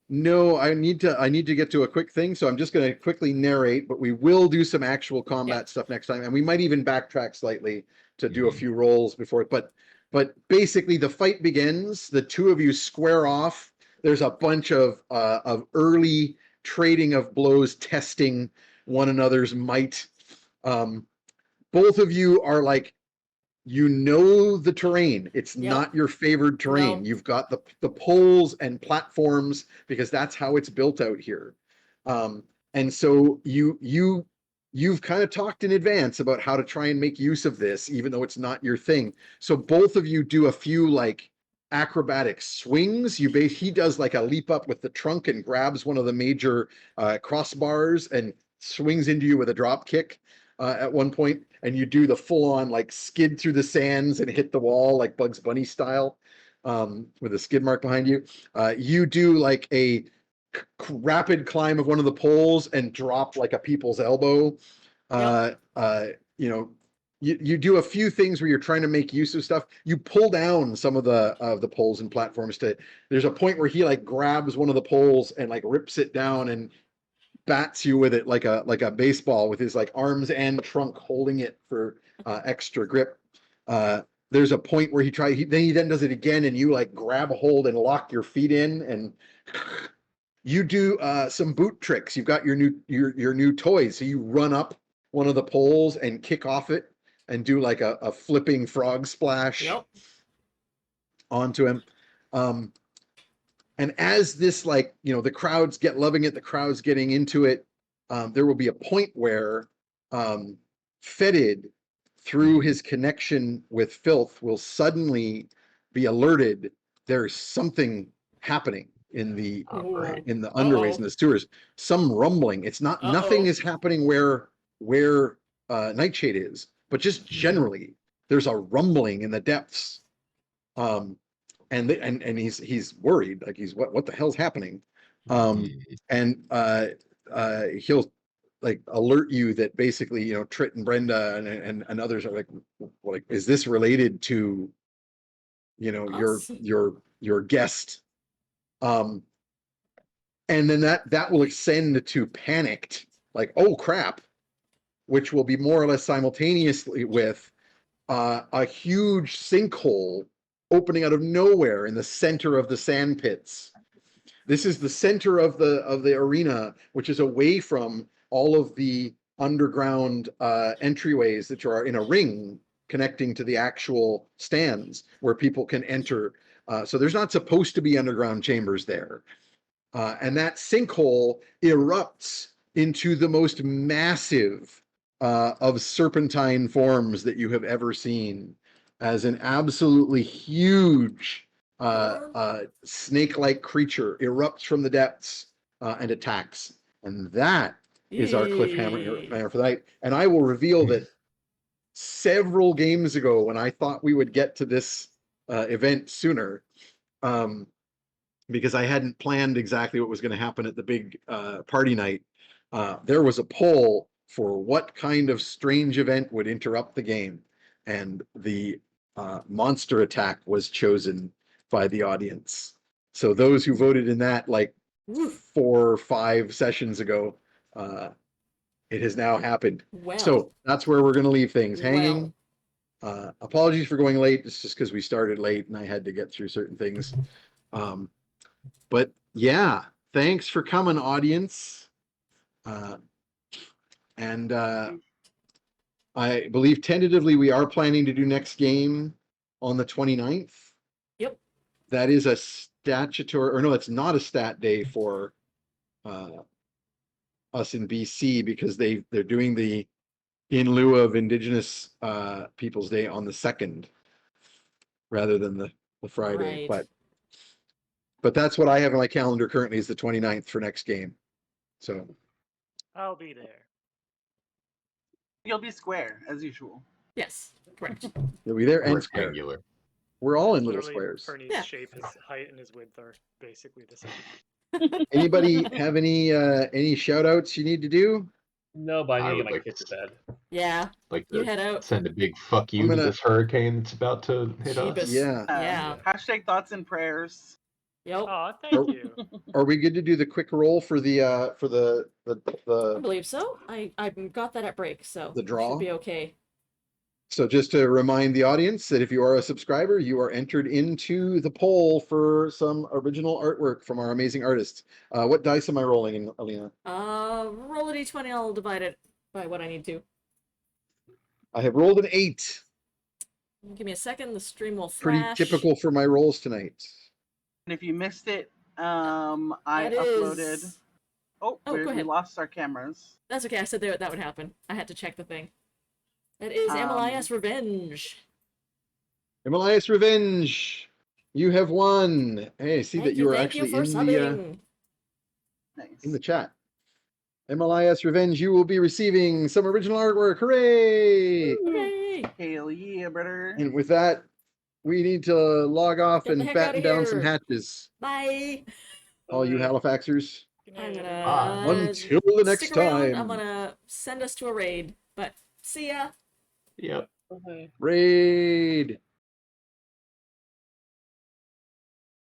No, I need to get to a quick thing, so I'm just going to quickly narrate, but we will do some actual combat stuff next time, and we might even backtrack slightly to do a few rolls before it. But basically, the fight begins. The two of you square off. There's a bunch of early trading of blows, testing one another's might. Both of you are like, you know the terrain. It's Yep. not your favored terrain. No. You've got the poles and platforms because that's how it's built out here. And so you've kind of talked in advance about how to try and make use of this, even though it's not your thing. So both of you do a few like acrobatic swings. He does like a leap up with the trunk and grabs one of the major crossbars and swings into you with a drop kick at one point, and you do the full on like skid through the sands and hit the wall like Bugs Bunny style with a skid mark behind you. You do like a rapid climb of one of the poles and drop like a people's elbow. You know, you do a few things where you're trying to make use of stuff. You pull down some of the poles and platforms there's a point where he like grabs one of the poles and like rips it down and bats you with it like a baseball with his like arms and trunk holding it for extra grip. There's a point where he then does it again and you like grab a hold and lock your feet in, and you do some boot tricks. You've got your new toys, so you run up one of the poles and kick off it and do like a flipping frog splash onto him. And as this, like, you know, the crowds get loving it, the crowd's getting into it, there will be a point where Fetid, through his connection with Filth, will suddenly be alerted there's something happening in the underways and the sewers. Some rumbling. It's not nothing is happening where Nightshade is, but just generally there's a rumbling in the depths. And he's worried, like what the hell's happening? And he'll like alert you that basically, you know, Trit and Brenda and others are like, is this related to, you know, your guest? And then that will extend to panicked, like, oh crap, which will be more or less simultaneously with a huge sinkhole opening out of nowhere in the center of the sand pits. This is the center of the arena, which is away from all of the underground entryways that are in a ring connecting to the actual stands where people can enter. So there's not supposed to be underground chambers there. And that sinkhole erupts into the most massive of serpentine forms that you have ever seen, as an absolutely huge snake-like creature erupts from the depths and attacks. And that is our cliffhanger for the night. And I will reveal that several games ago, when I thought we would get to this event sooner, because I hadn't planned exactly what was going to happen at the big party night, there was a poll for what kind of strange event would interrupt the game. And the monster attack was chosen by the audience. So those who voted in that like 4 or 5 sessions ago, it has now happened. Well, so that's where we're going to leave things hanging. Apologies for going late. It's just because we started late and I had to get through certain things. But yeah, thanks for coming, audience. And I believe tentatively we are planning to do next game on the 29th. Yep. That is a statutory, or no, it's not a stat day for us in BC, because they're doing the in lieu of Indigenous Peoples Day on the 2nd rather than the Friday. Right. But that's what I have on my calendar currently, is the 29th for next game. So I'll be there. You'll be square as usual. Yes, correct. you'll be there and square. Rectangular. We're all in little Literally, squares. Fernie's Yeah. shape, his height, and his width are basically the same. Anybody have any shout outs you need to do? No, but I I need to would get my like kids to bed. Yeah, Like you to head out. send a big fuck you I'm to gonna- this hurricane that's about to hit us. Jeebus. Yeah. Yeah. Hashtag thoughts and prayers. Yep. Aw, thank you. Are we good to do the quick roll for the I believe so. I got that at break, so The draw? should be okay. So just to remind the audience that if you are a subscriber, you are entered into the poll for some original artwork from our amazing artists. What dice am I rolling, Alina? Roll a d20. I'll divide it by what I need to. I have rolled an 8. Give me a second. The stream will Pretty flash. typical for my rolls tonight. And if you missed it, I That uploaded. is- Oh, Oh, go we ahead. lost our cameras. That's okay. I said that would happen. I had to check the thing. That is Amelias Revenge. Amelias Revenge, you have won. Hey, I see that you are thank actually you for subbing. Nice. in the chat. Amelias Revenge, you will be receiving some original artwork. Hooray! Hooray! Hell yeah, brother. And with that, we need to log off Get the and heck batten outta down some here. hatches. Bye. All you Halifaxers. I'm Good gonna Until the next stick around. time. I'm gonna send us to a raid. But see ya. Yep. Okay. Raid.